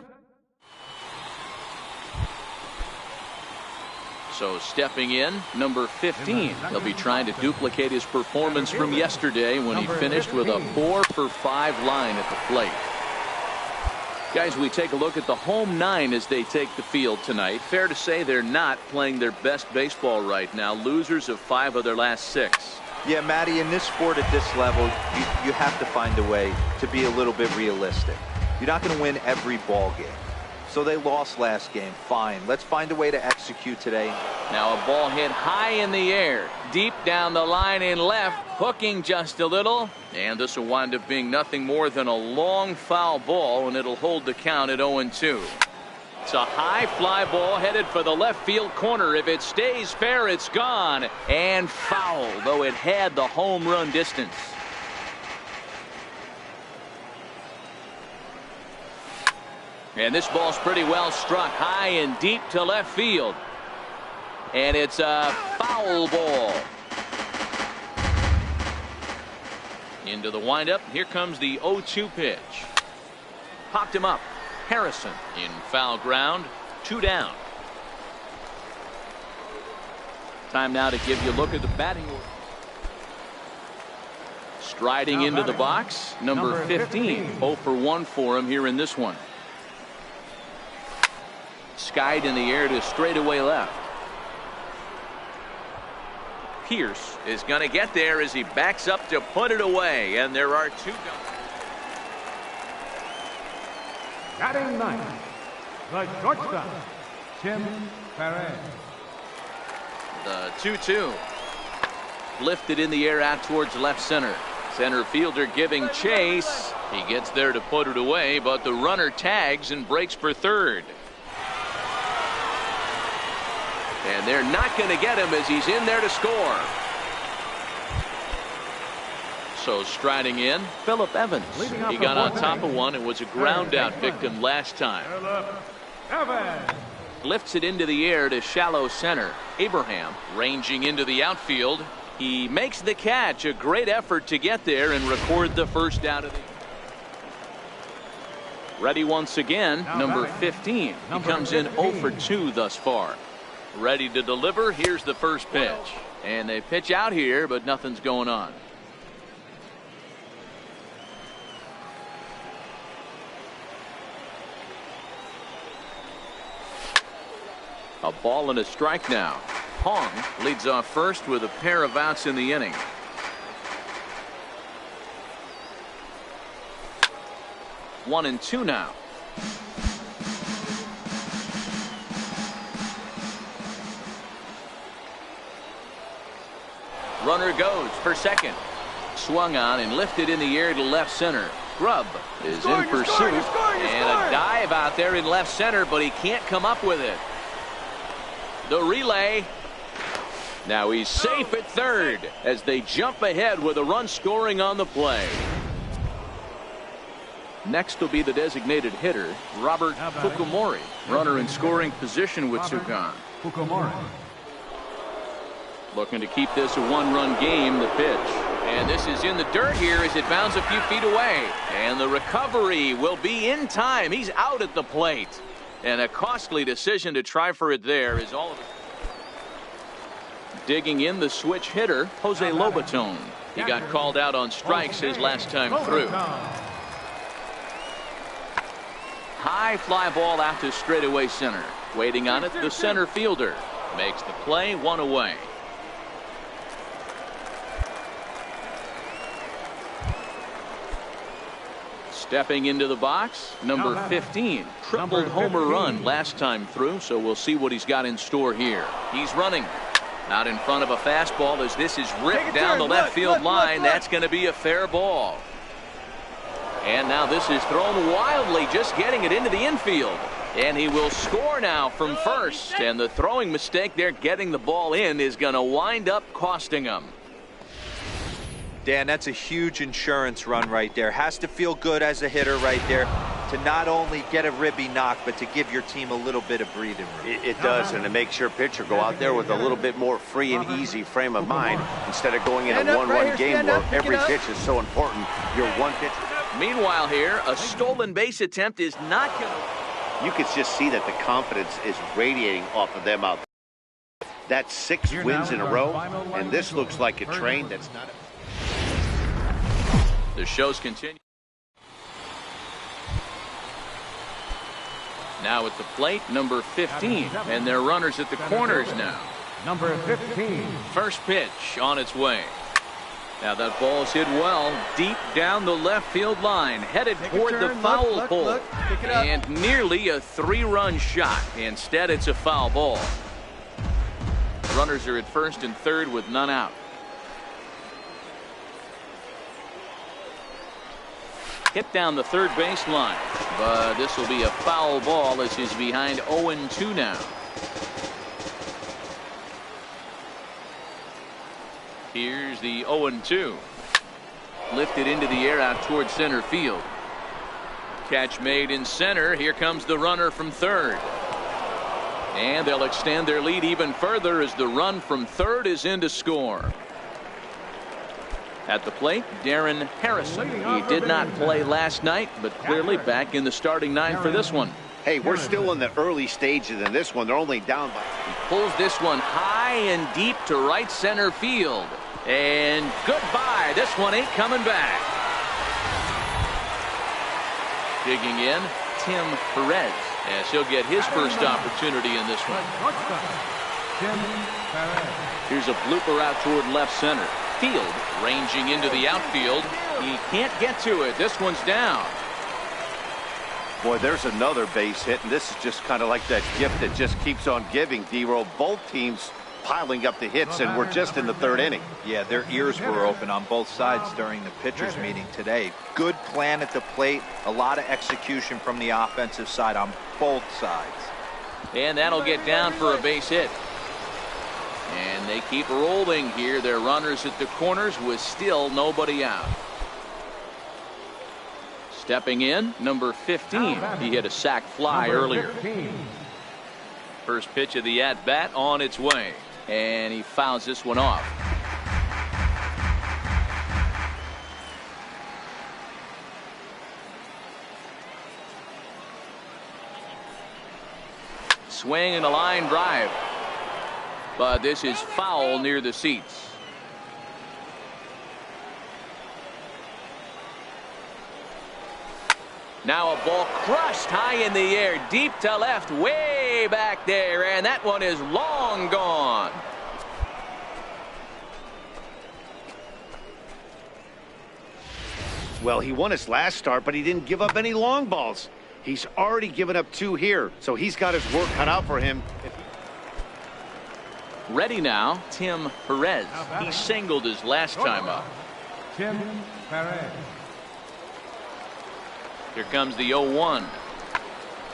So stepping in, number 15. He'll be trying to duplicate his performance from yesterday when he finished with a 4-for-5 line at the plate. Guys, we take a look at the home 9 as they take the field tonight. Fair to say they're not playing their best baseball right now. Losers of 5 of their last 6. Yeah, Matty, in this sport at this level, you have to find a way to be a little bit realistic. You're not going to win every ball game. So they lost last game. Fine. Let's find a way to execute today. Now a ball hit high in the air, deep down the line in left, hooking just a little. And this will wind up being nothing more than a long foul ball, and it'll hold the count at 0-2. It's a high fly ball headed for the left field corner. If it stays fair, it's gone. And foul, though it had the home run distance. And this ball's pretty well struck high and deep to left field. And it's a foul ball. Into the windup. Here comes the 0-2 pitch. Popped him up. Harrison in foul ground. 2 down. Time now to give you a look at the batting order. Striding into the box, number 15. 0-for-1 for him here in this one. Skied in the air to straightaway left. Pierce is going to get there as he backs up to put it away, and there are 2 gone. Batting 9, the shortstop, Tim Perez. The 2-2. Lifted in the air out towards left center. Center fielder giving chase. He gets there to put it away, but the runner tags and breaks for third. And they're not going to get him as he's in there to score. So striding in, Phillip Evans. He got on top of one and was a ground out victim last time. Lifts it into the air to shallow center. Abraham ranging into the outfield. He makes the catch. A great effort to get there and record the first out of the. Ready once again, number 15. He comes in 0 for 2 thus far. Ready to deliver. Here's the first pitch. And they pitch out here, but nothing's going on. A ball and a strike now. Hong leads off first with a pair of outs in the inning. 1-2 now. Runner goes for second. Swung on and lifted in the air to left center. Grubb is in pursuit. And a dive out there in left center, but he can't come up with it. The relay. Now he's safe at third as they jump ahead with a run scoring on the play. Next will be the designated hitter, Robert Fukumori. Runner in scoring position with Sukan. Looking to keep this a one-run game, the pitch. And this is in the dirt here as it bounds a few feet away. And the recovery will be in time. He's out at the plate. And a costly decision to try for it there is all of it. Digging in the switch hitter, Jose Lobaton. He got called out on strikes his last time through. High fly ball out to straightaway center. Waiting on it, the center fielder. Makes the play, 1 away. Stepping into the box, number 15. Tripled homer run last time through, so we'll see what he's got in store here. He's running out in front of a fastball as this is ripped down the left field line. That's going to be a fair ball. And now this is thrown wildly, just getting it into the infield. And he will score now from first. And the throwing mistake there, getting the ball in, is going to wind up costing him. Dan, that's a huge insurance run right there. Has to feel good as a hitter right there to not only get a ribby knock, but to give your team a little bit of breathing room. It does, and it makes your pitcher go out there with a little bit more free and easy frame of mind instead of going in a one-run game where every pitch is so important. Your one pitch. Meanwhile here, a stolen base attempt is not going to. You can just see that the confidence is radiating off of them out there. That's 6 wins in a row, and this looks like a train that's not. The shows continue. Now at the plate, number 15, and their runners at the corners now. Number 15. First pitch on its way. Now that ball's hit well, deep down the left field line, headed toward the foul pole. And nearly a 3-run shot. Instead, it's a foul ball. Runners are at first and third with none out. Hit down the third baseline, but this will be a foul ball as he's behind 0-2 now. Here's the 0-2. Lifted into the air out towards center field. Catch made in center. Here comes the runner from third. And they'll extend their lead even further as the run from third is in to score. At the plate, Darren Harrison. He did not play last night, but clearly back in the starting 9 for this one. Hey, we're still in the early stages in this one. They're only down by. He pulls this one high and deep to right center field. And goodbye. This one ain't coming back. Digging in, Tim Perez, as he'll get his first opportunity in this one. Here's a blooper out toward left center. Field ranging into the outfield. He can't get to it. This one's down. Boy, there's another base hit, and this is just kind of like that gift that just keeps on giving, D-Roll. Both teams piling up the hits, and we're just in the third inning. Yeah, their ears were open on both sides during the pitchers meeting today. Good plan at the plate, a lot of execution from the offensive side on both sides. And that'll get down for a base hit. And they keep rolling here. Their runners at the corners with still nobody out. Stepping in, number 15. He hit a sac fly earlier. First pitch of the at-bat on its way. And he fouls this one off. Swing and a line drive. But this is foul near the seats. Now a ball crushed high in the air, deep to left, way back there, and that one is long gone. Well, he won his last start, but he didn't give up any long balls. He's already given up 2 here, so he's got his work cut out for him. Ready now, Tim Perez. He singled his last time up. Tim Perez. Here comes the 0-1.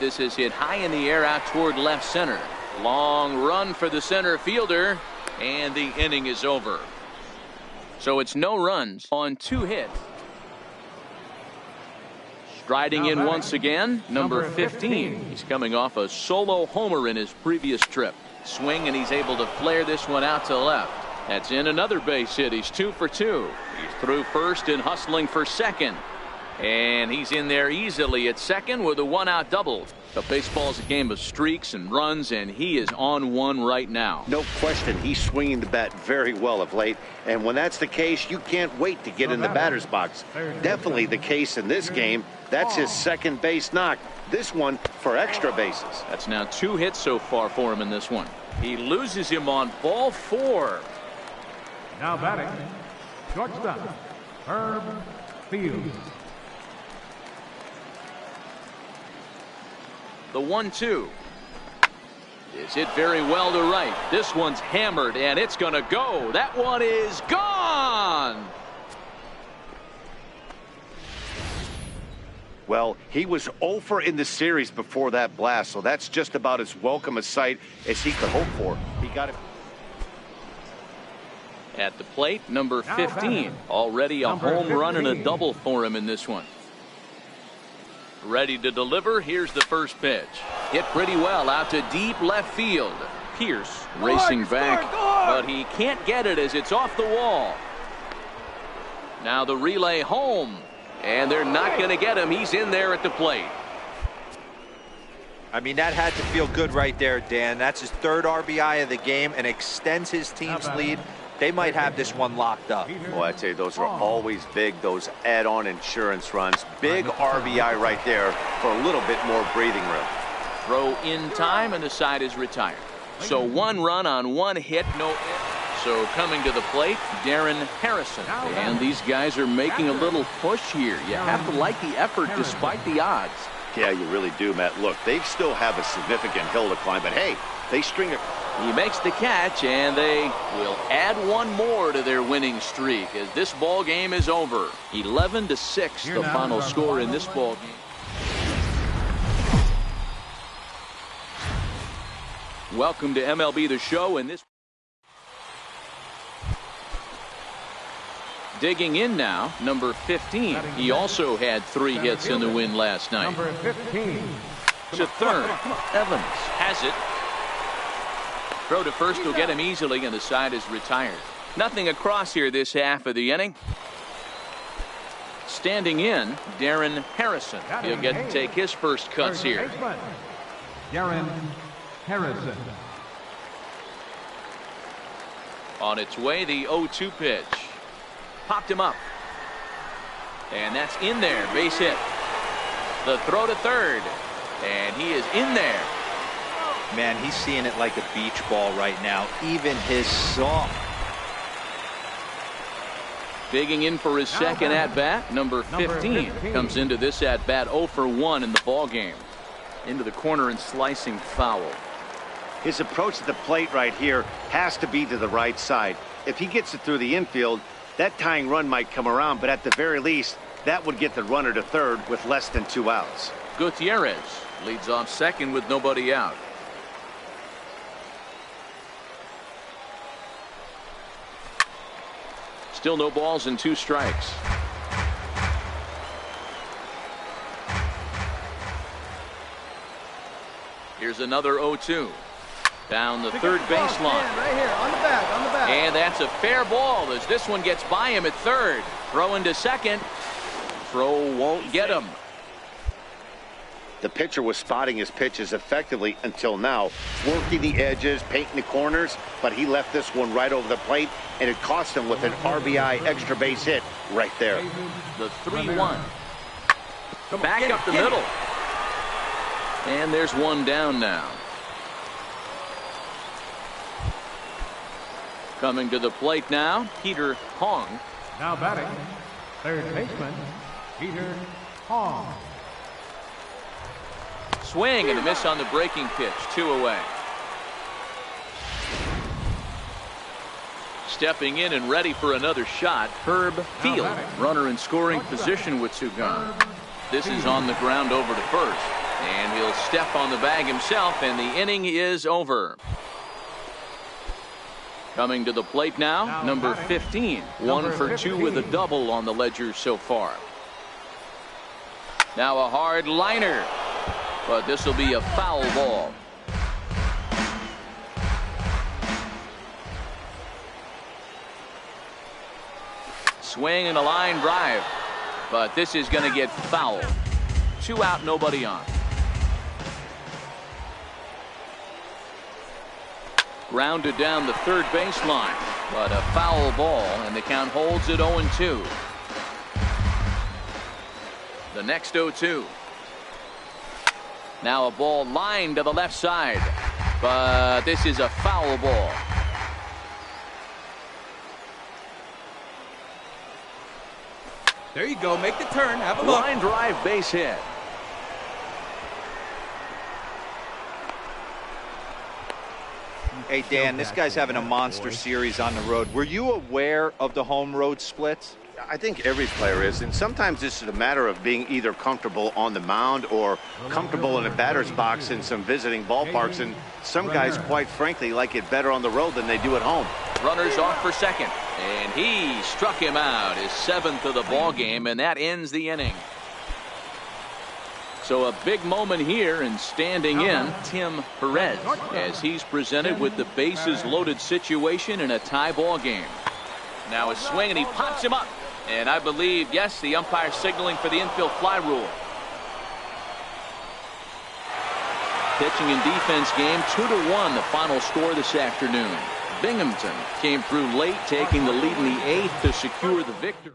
This is hit high in the air out toward left center. Long run for the center fielder, and the inning is over. So it's no runs on 2 hits. Striding in once again, number 15. He's coming off a solo homer in his previous trip. Swing, and he's able to flare this one out to left. That's in another base hit. He's 2 for 2. He's through first and hustling for second. And he's in there easily at second with a 1-out double. The baseball's a game of streaks and runs, and he is on one right now. No question, he's swinging the bat very well of late. And when that's the case, you can't wait to get in the batter's box. Definitely the case in this game. That's his second base knock. This one for extra bases. That's now 2 hits so far for him in this one. He loses him on ball 4. Now batting, shortstop, Herb Fields. The 1-2 is hit very well to right. This one's hammered, and it's going to go. That one is gone. Well, he was 0 for in the series before that blast, so that's just about as welcome a sight as he could hope for. He got it. At the plate, number 15. Already a home run and a double for him in this one. Ready to deliver. Here's the first pitch. Hit pretty well out to deep left field. Pierce racing back, but he can't get it as it's off the wall. Now the relay home, and they're not going to get him. He's in there at the plate. I mean, that had to feel good right there, Dan. That's his 3rd RBI of the game and extends his team's lead. They might have this one locked up. Well, I'd say those are always big, those add-on insurance runs. Big RBI right there for a little bit more breathing room. Throw in time, and the side is retired. So 1 run on 1 hit, no error. So coming to the plate, Darren Harrison. And these guys are making a little push here. You have to like the effort despite the odds. Yeah, you really do, Matt. Look, they still have a significant hill to climb, but hey, they string a... He makes the catch, and they will add 1 more to their winning streak as this ball game is over. 11-6, the final score in this ball game. Welcome to MLB The Show, and this... Digging in now, number 15. He also had 3 hits in the win last night. Number 15. To third, Evans has it. Throw to first will get him easily, and the side is retired. Nothing across here this half of the inning. Standing in, Darren Harrison. He'll get to take his first cuts here. Darren Harrison. On its way, the 0-2 pitch. Popped him up. And that's in there, base hit. The throw to third, and he is in there. Man, he's seeing it like a beach ball right now. Even his song. Digging in for his second at-bat, number 15. Comes into this at-bat 0 for 1 in the ball game. Into the corner and slicing foul. His approach to the plate right here has to be to the right side. If he gets it through the infield, that tying run might come around, but at the very least, that would get the runner to third with less than 2 outs. Gutierrez leads off second with nobody out. Still no balls and 2 strikes. Here's another 0-2. Down the third baseline. Right here, on the back. And that's a fair ball as this one gets by him at third. Throw into second. Throw won't get him. The pitcher was spotting his pitches effectively until now, working the edges, painting the corners, but he left this one right over the plate, and it cost him with an RBI extra base hit right there. The 3-1. Back up the middle. And there's one down now. Coming to the plate now, Peter Hong. Now batting, third baseman, Peter Hong. Swing and a miss on the breaking pitch. 2 away. Stepping in and ready for another shot, Herb Field. Runner in scoring position with 2 gone. This is on the ground over to first. And he'll step on the bag himself, and the inning is over. Coming to the plate now, number 15. 1 for 2 with a double on the ledger so far. Now a hard liner, but this will be a foul ball. Swing and a line drive, but this is going to get foul. 2 out, nobody on. Grounded down the third baseline, but a foul ball, and the count holds at 0-2. The next 0-2. Now a ball lined to the left side, but this is a foul ball. There you go. Make the turn. Have a look. Line drive, base hit. Hey, Dan, this guy's having a monster series on the road. Were you aware of the home road splits? I think every player is, and sometimes this is a matter of being either comfortable on the mound or comfortable in a batter's box in some visiting ballparks, and some guys, quite frankly, like it better on the road than they do at home. Runners off for second, and he struck him out, his 7th of the ball game, and that ends the inning. So a big moment here, and standing in, Tim Perez, as he's presented with the bases loaded situation in a tie ball game. Now a swing, and he pops him up. And I believe, yes, the umpire signaling for the infield fly rule. Pitching and defense game, 2-1, the final score this afternoon. Binghamton came through late, taking the lead in the 8th to secure the victory.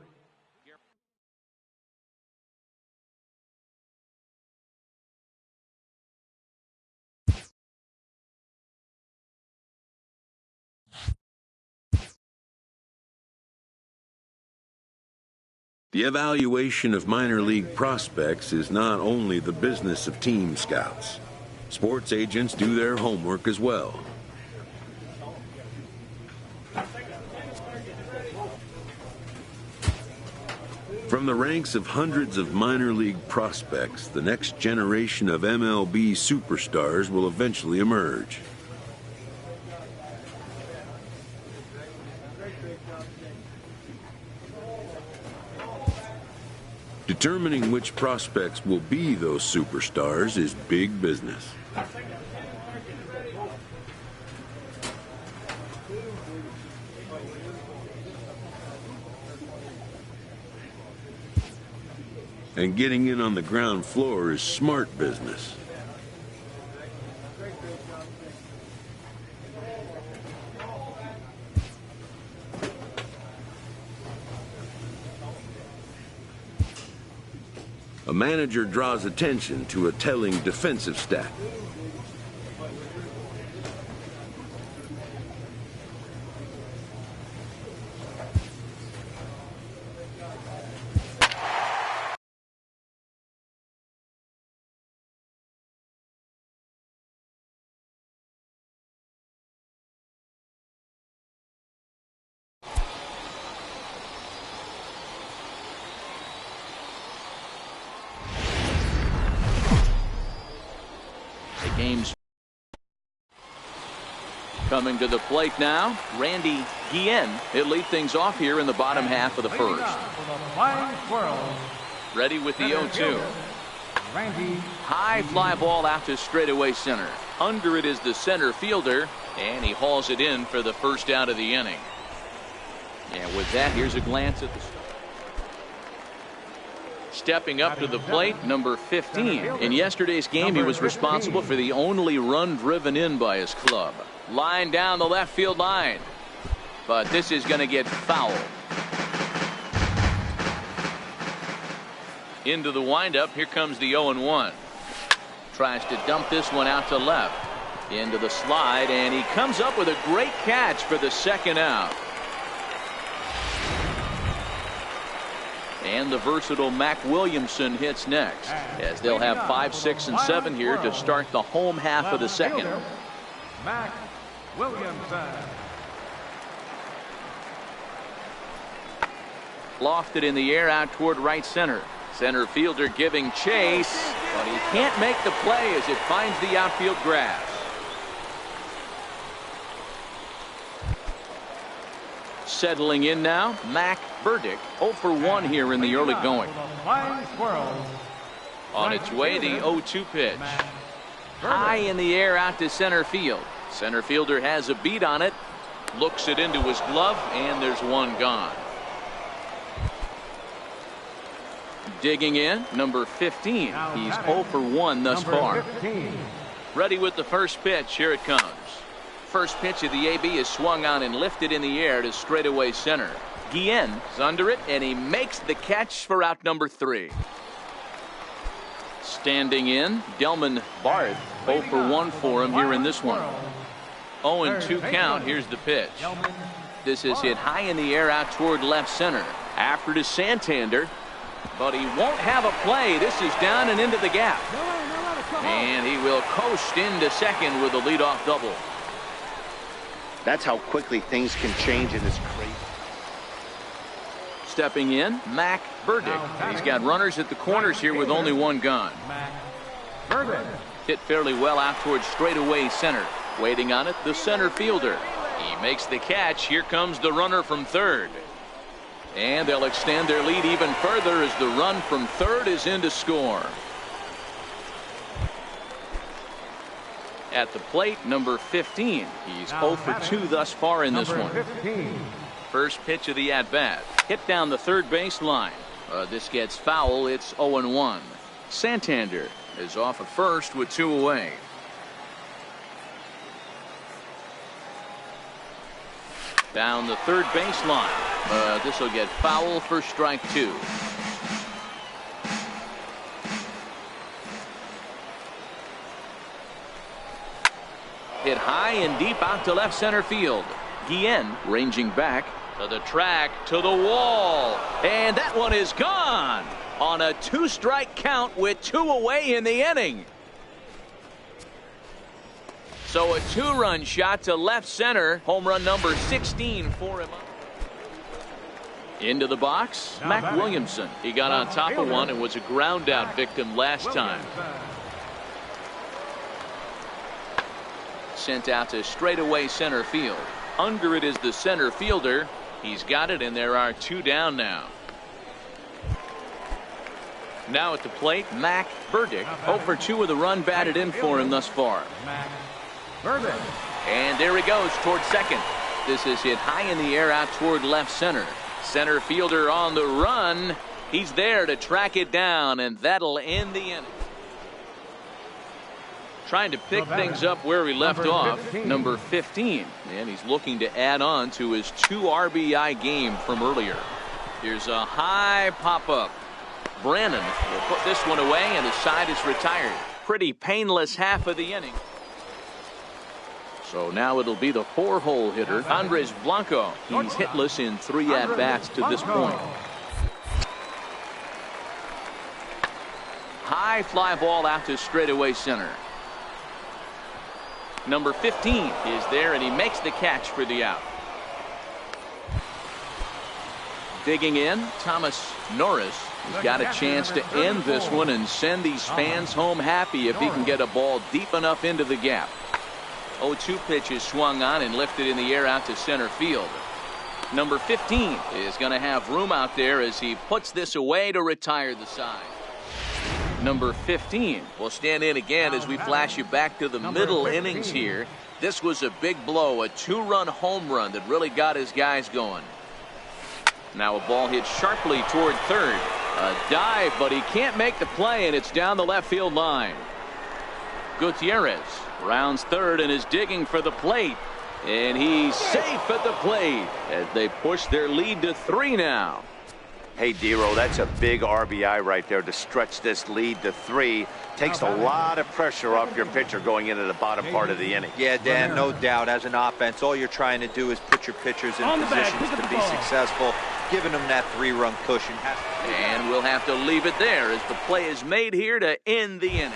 The evaluation of minor league prospects is not only the business of team scouts. Sports agents do their homework as well. From the ranks of hundreds of minor league prospects, the next generation of MLB superstars will eventually emerge. Determining which prospects will be those superstars is big business. And getting in on the ground floor is smart business. A manager draws attention to a telling defensive stat. Games. Coming to the plate now, Randy Guillen. He'll lead things off here in the bottom half of the first. Ready with the 0-2. High fly ball out to straightaway center. Under it is the center fielder, and he hauls it in for the first out of the inning. And with that, here's a glance at the start. Stepping up to the plate, number 15. In yesterday's game, he was responsible for the only run driven in by his club. Line down the left field line. But this is going to get fouled. Into the windup, here comes the 0-1. Tries to dump this one out to left. Into the slide, and he comes up with a great catch for the second out. And the versatile Mac Williamson hits next, as they'll have 5, 6, and 7 here to start the home half of the second. Mac Williamson. Lofted in the air out toward right center. Center fielder giving chase, but he can't make the play as it finds the outfield grass. Settling in now, Mac Burdick, 0 for 1 here in the early going. On its way, the 0-2 pitch. High in the air out to center field. Center fielder has a beat on it, looks it into his glove, and there's one gone. Digging in, number 15. He's 0 for 1 thus far. Ready with the first pitch. Here it comes. First pitch of the AB is swung on and lifted in the air to straightaway center. Guillen is under it, and he makes the catch for out number 3. Standing in, Delman Barth, 0 for 1 for him here in this one. 0-2 count. Here's the pitch. This is hit high in the air out toward left center. After to Santander, but he won't have a play. This is down and into the gap. And he will coast into second with a leadoff double. That's how quickly things can change in this crazy. Stepping in, Mac Burdick. He's got runners at the corners here with only one gone. Hit fairly well out towards straightaway center. Waiting on it, the center fielder. He makes the catch. Here comes the runner from third. And they'll extend their lead even further as the run from third is in to score. At the plate, number 15. He's 0 for 2 thus far in this one. First pitch of the at-bat. Hit down the third base line. This gets foul. It's 0-1. Santander is off at first with 2 away. Down the third base line. This will get foul for strike 2. Hit high and deep out to left center field. Guillen ranging back to the track, to the wall, and that one is gone on a 2-strike count with 2 away in the inning. So a 2-run shot to left center. Home run number 16 for him. Into the box, Mac Williamson. He got on top of one and was a ground out victim last time. Sent out to straightaway center field. Under it is the center fielder. He's got it, and there are 2 down now. Now at the plate, Mac Burdick. 0 for 2 with a run batted in for him thus far. And there he goes toward second. This is hit high in the air out toward left center. Center fielder on the run. He's there to track it down, and that'll end the inning. Trying to pick things up where he left off, number 15. And he's looking to add on to his 2 RBI game from earlier. Here's a high pop-up. Brannon will put this one away, and the side is retired. Pretty painless half of the inning. So now it'll be the 4-hole hitter, Andres Blanco. He's hitless in 3 at-bats to this point. High fly ball out to straightaway center. Number 15 is there, and he makes the catch for the out. Digging in, Thomas Norris. He's got a chance to end this one and send these fans home happy if he can get a ball deep enough into the gap. 0-2 pitch is swung on and lifted in the air out to center field. Number 15 is going to have room out there as he puts this away to retire the side. Number 15 will stand in again as we flash you back to the middle innings here. This was a big blow, a 2-run home run that really got his guys going. Now a ball hit sharply toward third. A dive, but he can't make the play, and it's down the left field line. Gutierrez rounds third and is digging for the plate. And he's safe at the plate as they push their lead to 3 now. Hey, Dero, that's a big RBI right there to stretch this lead to 3. Takes a lot of pressure off your pitcher going into the bottom part of the inning. Yeah, Dan, no doubt. As an offense, all you're trying to do is put your pitchers in positions to be successful. Giving them that 3-run cushion. And we'll have to leave it there as the play is made here to end the inning.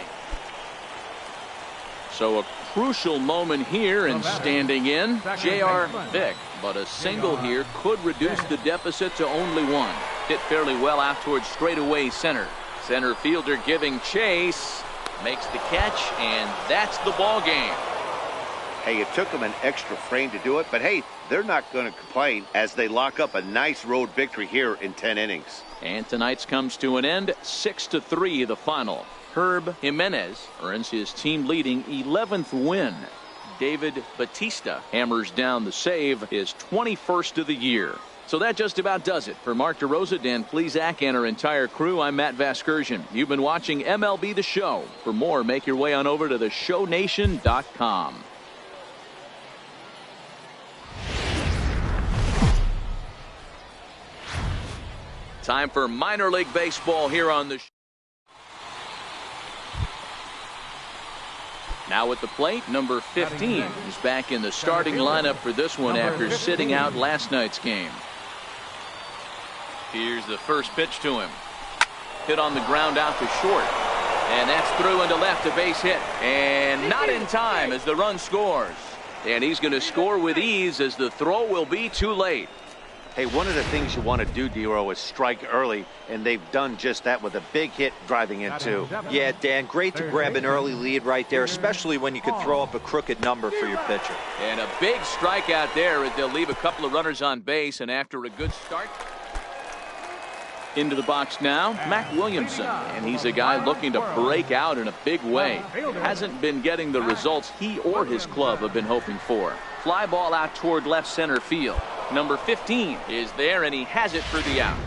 So a crucial moment here, and standing in, J.R. Vick. But a single here could reduce the deficit to only 1. Hit fairly well out towards straightaway center. Center fielder giving chase. Makes the catch, and that's the ball game. Hey, it took them an extra frame to do it, but hey, they're not going to complain as they lock up a nice road victory here in 10 innings. And tonight's comes to an end, 6-3 the final. Herb Jimenez earns his team-leading 11th win. David Batista hammers down the save, his 21st of the year. So that just about does it. For Mark DeRosa, Dan Plesac, and our entire crew, I'm Matt Vasgersian. You've been watching MLB The Show. For more, make your way on over to theshownation.com. Time for minor league baseball here on the show. Now at the plate, number 15 is back in the starting lineup for this one after sitting out last night's game. Here's the first pitch to him. Hit on the ground out to short. And that's through into left, a base hit. And not in time as the run scores. And he's going to score with ease as the throw will be too late. Hey, one of the things you want to do, Dero, is strike early, and they've done just that with a big hit driving in two. Yeah, Dan, great to grab an early lead right there, especially when you could throw up a crooked number for your pitcher. And a big strikeout there as they'll leave a couple of runners on base, and after a good start. Into the box now, Mac Williamson, and he's a guy looking to break out in a big way. Hasn't been getting the results he or his club have been hoping for. Fly ball out toward left center field. Number 15 is there, and he has it for the out.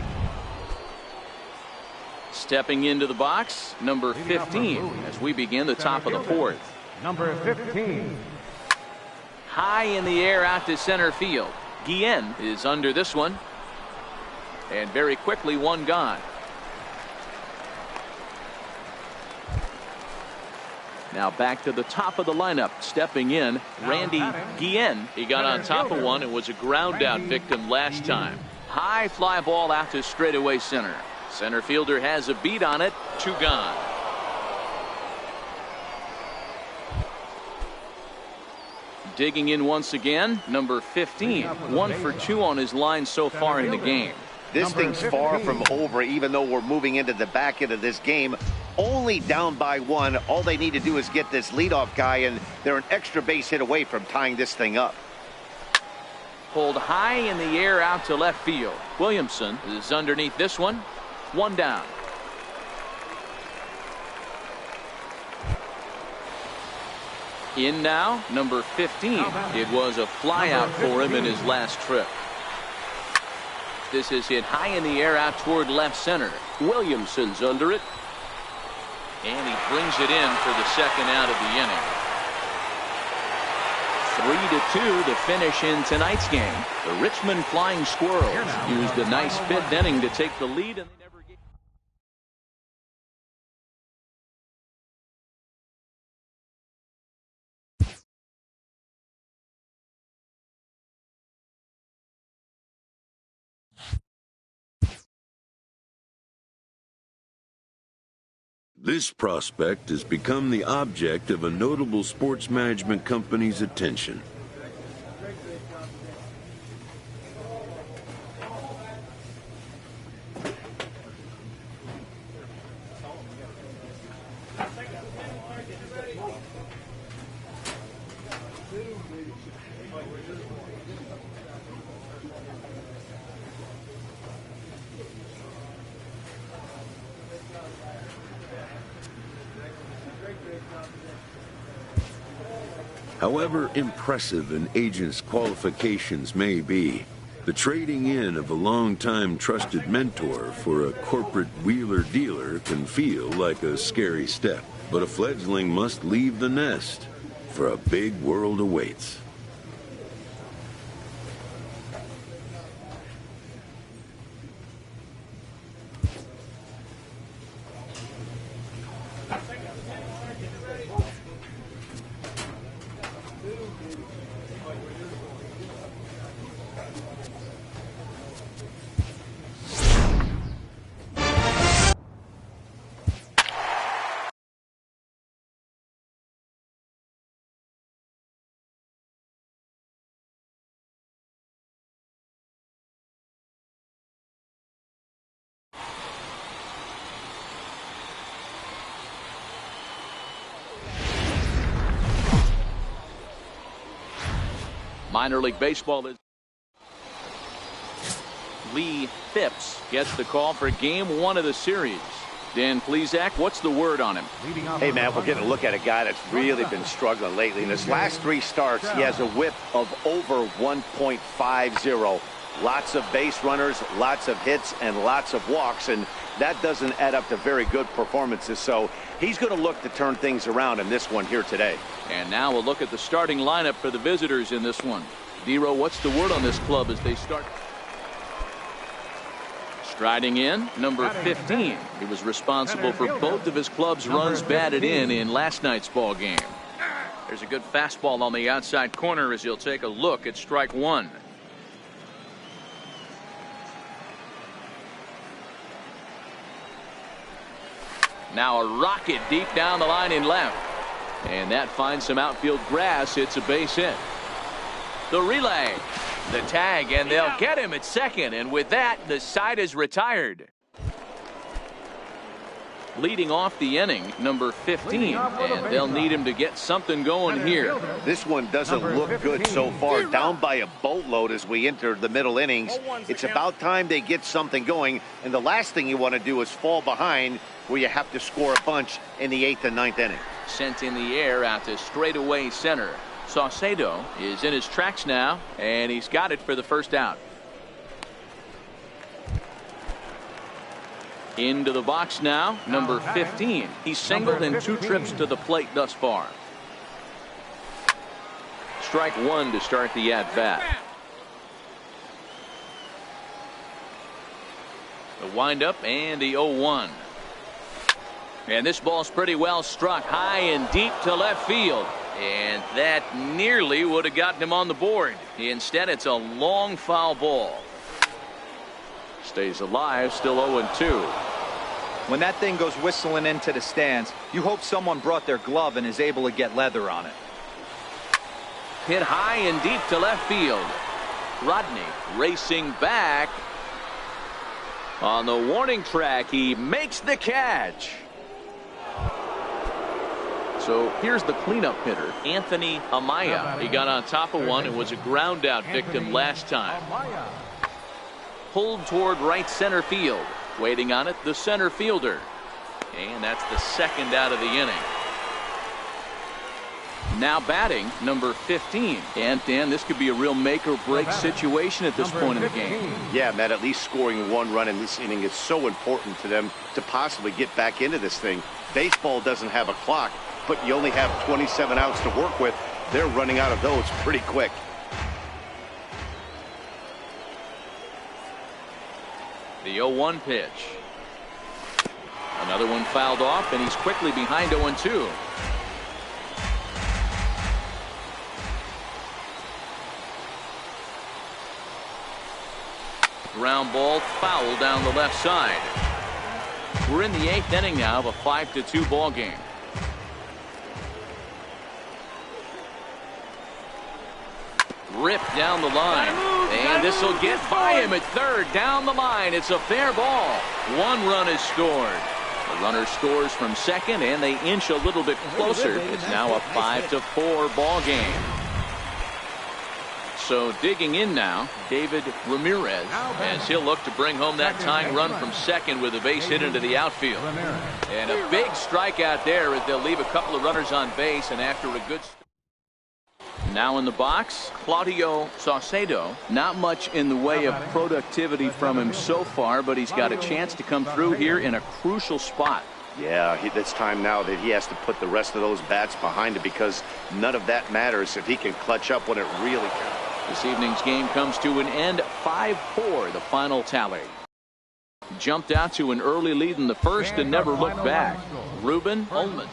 Stepping into the box, number 15 as we begin the top of the fourth. Number 15. High in the air out to center field. Guillen is under this one. And very quickly, one gone. Now back to the top of the lineup. Stepping in, Randy Guillen. He got on top of one and was a ground out victim last time. High fly ball out to straightaway center. Center fielder has a beat on it. 2 gone. Digging in once again, number 15. 1 for 2 on his line so far in the game. This thing's far from over, even though we're moving into the back end of this game. Only down by 1. All they need to do is get this leadoff guy, and they're an extra base hit away from tying this thing up. Pulled high in the air out to left field. Williamson is underneath this one. 1 down. In now, number 15. It was a flyout for him in his last trip. This is hit high in the air out toward left center. Williamson's under it. And he brings it in for the second out of the inning. 3-2 to finish in tonight's game. The Richmond Flying Squirrels used a nice 5th inning to take the lead, and they never gave. This prospect has become the object of a notable sports management company's attention. However impressive an agent's qualifications may be, the trading in of a long-time trusted mentor for a corporate wheeler-dealer can feel like a scary step. But a fledgling must leave the nest, for a big world awaits. Minor League Baseball is Lee Phipps gets the call for game 1 of the series. Dan Plesac, what's the word on him? Hey, man, we're getting a look at a guy that's really been struggling lately. In his last 3 starts, he has a whip of over 1.50. Lots of base runners, lots of hits, and lots of walks, and that doesn't add up to very good performances. So he's going to look to turn things around in this one here today. And now we'll look at the starting lineup for the visitors in this one. Dero, what's the word on this club as they start? Striding in, number 15. He was responsible for both of his club's runs batted in last night's ball game. There's a good fastball on the outside corner as he'll take a look at strike 1. Now a rocket deep down the line in left. And that finds some outfield grass. It's a base hit. The relay, the tag, and they'll get him at second. And with that, the side is retired. Leading off the inning, number 15. And they'll need him to get something going here. This one doesn't look good so far. Down by a boatload as we enter the middle innings. It's about time they get something going. And the last thing you want to do is fall behind where you have to score a bunch in the 8th and 9th inning. Sent in the air out to straightaway center. Saucedo is in his tracks now, and he's got it for the first out. Into the box now, number 15. He's singled in 2 trips to the plate thus far. Strike 1 to start the at-bat. The windup and the 0-1. And this ball's pretty well struck high and deep to left field. And that nearly would have gotten him on the board. Instead, it's a long foul ball. Stays alive, still 0-2. When that thing goes whistling into the stands, you hope someone brought their glove and is able to get leather on it. Hit high and deep to left field. Rodney racing back. On the warning track, he makes the catch. So here's the cleanup hitter, Anthony Amaya. He got on top of one and was a ground out victim last time. Pulled toward right center field. Waiting on it, the center fielder. And that's the second out of the inning. Now batting, number 15. And Dan, this could be a real make or break situation at this point in the game. Yeah, Matt, at least scoring 1 run in this inning is so important to them to possibly get back into this thing. Baseball doesn't have a clock, but you only have 27 outs to work with. They're running out of those pretty quick. The 0-1 pitch. Another one fouled off, and he's quickly behind 0-2. Ground ball foul down the left side. We're in the 8th inning now of a 5-2 ball game. Ripped down the line, and this will get by him at third. Down the line, it's a fair ball. 1 run is scored. The runner scores from second, and they inch a little bit closer. It's now a 5-4 ball game. So digging in now, David Ramirez, as he'll look to bring home that tying run from second with a base hit into the outfield. And a big strikeout there as they'll leave a couple of runners on base, and after a good Now in the box, Claudio Saucedo. Not much in the way of productivity from him so far, but he's got a chance to come through here in a crucial spot. Yeah, it's time now that he has to put the rest of those bats behind him, because none of that matters if he can clutch up when it really counts. This evening's game comes to an end, 5-4, the final tally. Jumped out to an early lead in the first and never looked back. Ruben Ullman.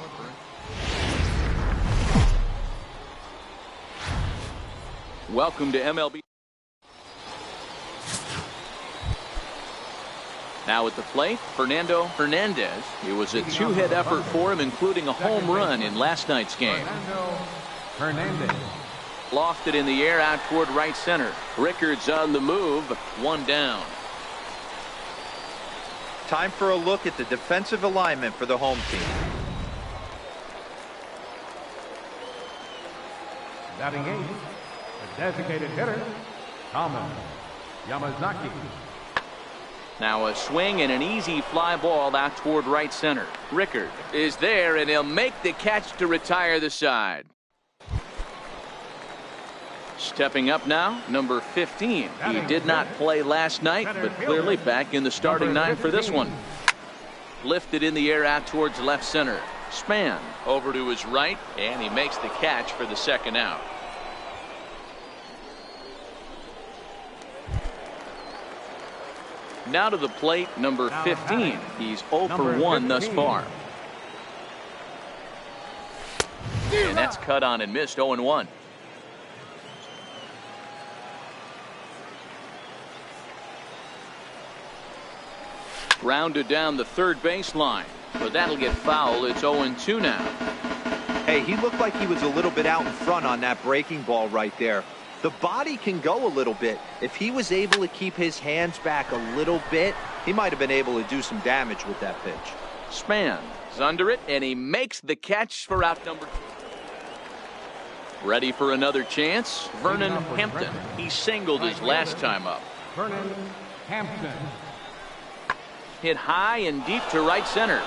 Welcome to MLB. Now at the plate, Fernando Hernandez. It was a two-hit effort for him, including a home run in last night's game. Hernandez. Lofted in the air out toward right center. Rickards on the move, one down. Time for a look at the defensive alignment for the home team. Batting eighth, the designated hitter, Thomas Yamazaki. Now a swing and an easy fly ball out toward right center. Rickard is there, and he'll make the catch to retire the side. Stepping up now, number 15. He did not play last night, but clearly back in the starting nine for this one. Lifted in the air out towards left center. Span over to his right, and he makes the catch for the second out. Now to the plate, number 15. He's 0 for 1 thus far. And that's cut on and missed, 0-1. Grounded down the third baseline, but that'll get foul. It's 0-2 now. Hey, he looked like he was a little bit out in front on that breaking ball right there. The body can go a little bit. If he was able to keep his hands back a little bit, he might have been able to do some damage with that pitch. Span is under it, and he makes the catch for out number 2. Ready for another chance? Vernon Hampton. He singled his last time up. Vernon Hampton. Hit high and deep to right center.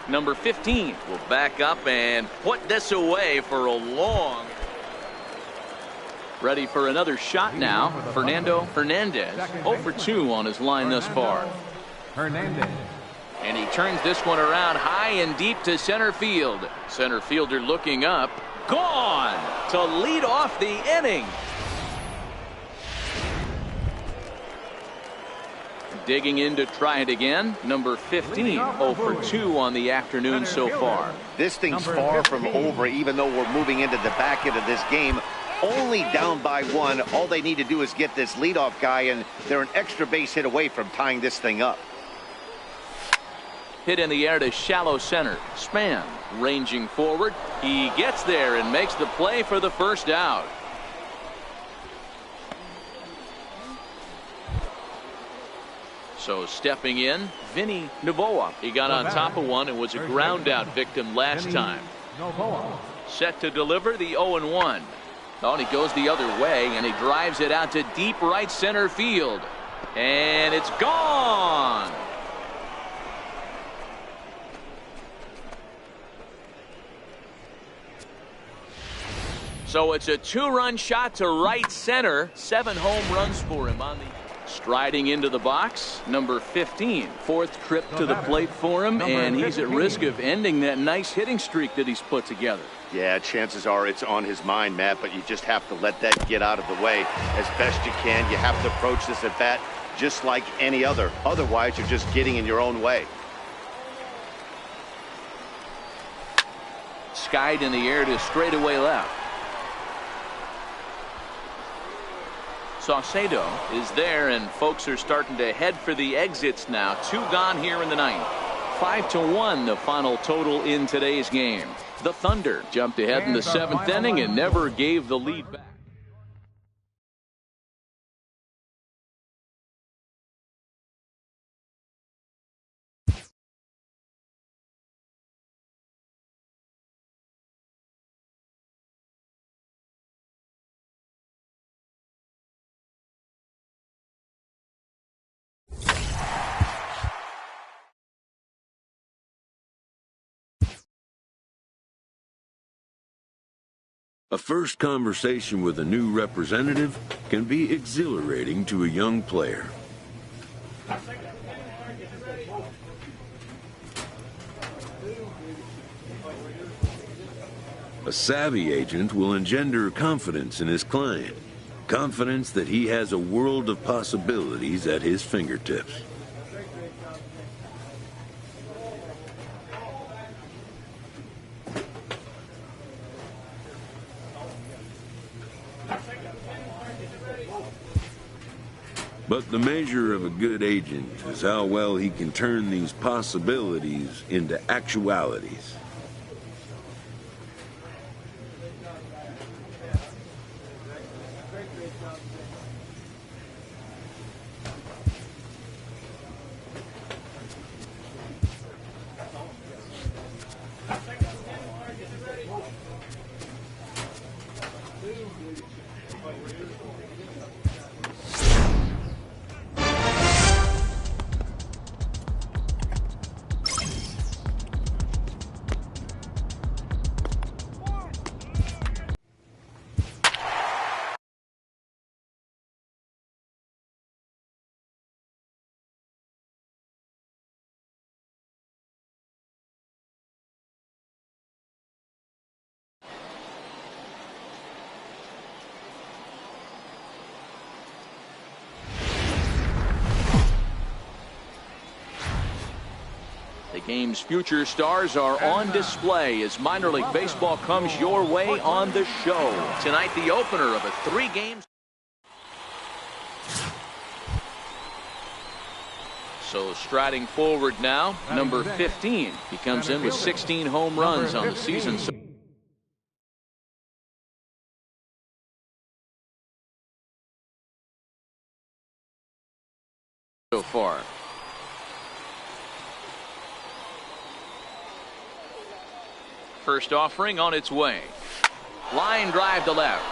Number 15 will back up and put this away for a long. Ready for another shot now. Fernando Hernandez, 0 for 2 on his line thus far. Hernandez. And he turns this one around high and deep to center field. Center fielder looking up. Gone to lead off the inning. Digging in to try it again. Number 15, 0 for 2 on the afternoon so far. This thing's far from over, even though we're moving into the back end of this game. Only down by 1. All they need to do is get this leadoff guy, and they're an extra base hit away from tying this thing up. Hit in the air to shallow center. Span ranging forward. He gets there and makes the play for the first out. So stepping in, Vinny Novoa. He got on top of one and was a ground out victim last time. Set to deliver the 0-1. Oh, and he goes the other way, and he drives it out to deep right center field. And it's gone. So it's a 2-run shot to right center. 7 home runs for him on the... Striding into the box, number 15. 4th trip to the plate for him, and he's at risk of ending that nice hitting streak that he's put together. Yeah, chances are it's on his mind, Matt, but you just have to let that get out of the way as best you can. You have to approach this at bat just like any other. Otherwise, you're just getting in your own way. Skied in the air to straightaway left. Saucedo is there, and folks are starting to head for the exits now. 2 gone here in the 9th. 5-1 the final total in today's game. The Thunder jumped ahead in the 7th inning and never gave the lead back. A first conversation with a new representative can be exhilarating to a young player. A savvy agent will engender confidence in his client, confidence that he has a world of possibilities at his fingertips. But the measure of a good agent is how well he can turn these possibilities into actualities. The game's future stars are on display as minor league baseball comes your way on the show. Tonight, the opener of a 3-game. So striding forward now, number 15. He comes in with 16 home runs on the season so far. First offering on its way. Line drive to left.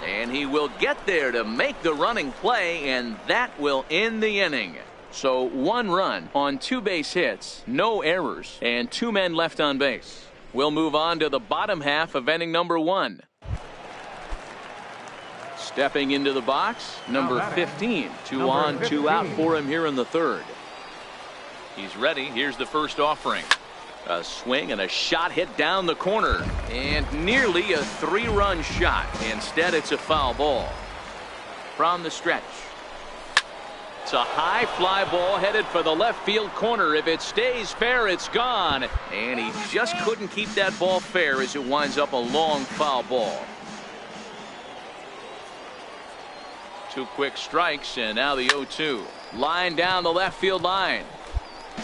And he will get there to make the running play, and that will end the inning. So 1 run on 2 base hits, no errors, and 2 men left on base. We'll move on to the bottom half of inning number 1. Stepping into the box, number 15. 2 on, 2 out for him here in the 3rd. He's ready. Here's the first offering. A swing and a shot hit down the corner, and nearly a 3-run shot. Instead, it's a foul ball. From the stretch, it's a high fly ball headed for the left field corner. If it stays fair, it's gone, and he just couldn't keep that ball fair as it winds up a long foul ball. 2 quick strikes, and now the 0-2. Line down the left field line.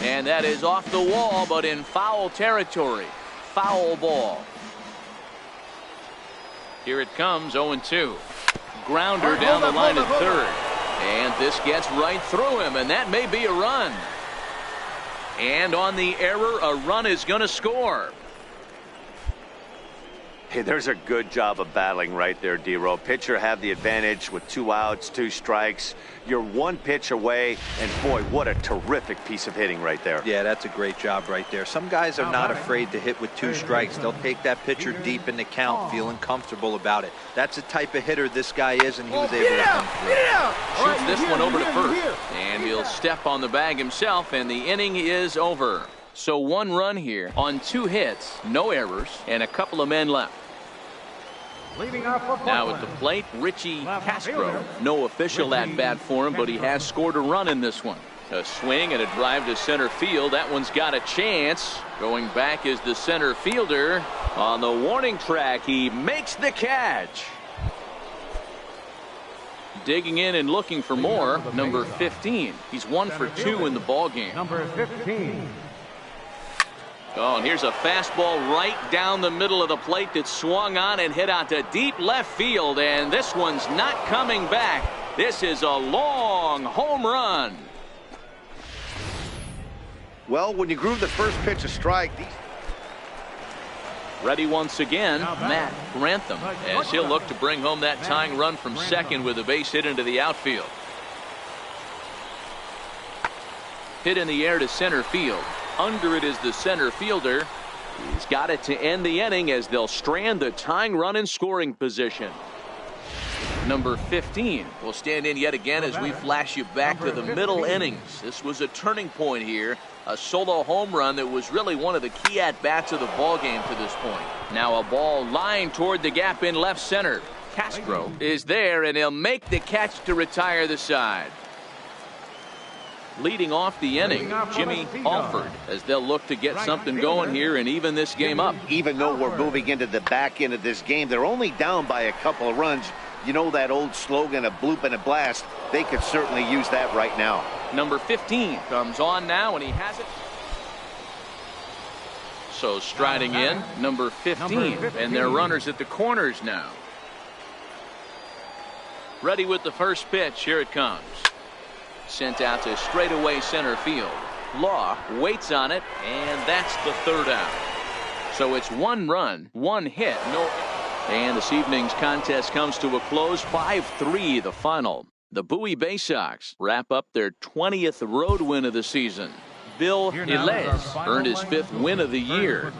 And that is off the wall, but in foul territory. Foul ball. Here it comes, 0-2. Grounder down the line at 3rd. And this gets right through him, and that may be a run. And on the error, a run is going to score. Hey, there's a good job of battling right there, D-Row. Pitcher have the advantage with 2 outs, 2 strikes. You're 1 pitch away, and boy, what a terrific piece of hitting right there. Yeah, that's a great job right there. Some guys are not afraid to hit with 2 strikes. They'll take that pitcher deep in the count, feeling comfortable about it. That's the type of hitter this guy is, and he was able to come through. Shoots this one over to first, and he'll step on the bag himself, and the inning is over. So 1 run here on 2 hits, no errors, and a couple of men left. Now at the plate, Richie Castro. No official at bat for him, but he has scored a run in this one. A swing and a drive to center field. That one's got a chance. Going back is the center fielder. On the warning track, he makes the catch. Digging in and looking for more, number 15. He's 1 for 2 in the ballgame. Number 15. Oh, and here's a fastball right down the middle of the plate that swung on and hit out to deep left field, and this one's not coming back. This is a long home run. Well, when you groove the first pitch a strike, Ready once again, Matt Grantham, as he'll look to bring home that tying run from second with a base hit into the outfield. Hit in the air to center field. Under it is the center fielder, He's got it to end the inning as they'll strand the tying run in scoring position. Number 15 will stand in yet again as we flash you back to the middle innings. This was a turning point here. A solo home run that was really one of the key at-bats of the ballgame to this point. Now a ball lined toward the gap in left center. Castro is there, and he'll make the catch to retire the side. Leading off the inning, Jimmy Alford, as they'll look to get something going here and even this game up. Even though we're moving into the back end of this game, they're only down by a couple of runs. You know that old slogan, a bloop and a blast? They could certainly use that right now. Number 15 comes on now, and he has it. So striding in, number 15, and their runners at the corners now. Ready with the first pitch. Here it comes. Sent out to straightaway center field. Law waits on it, and that's the third out. So it's 1 run, 1 hit, no. And this evening's contest comes to a close, 5-3 the final. The Bowie Bay Sox wrap up their 20th road win of the season. Bill Ilez earned his 5th win of the year.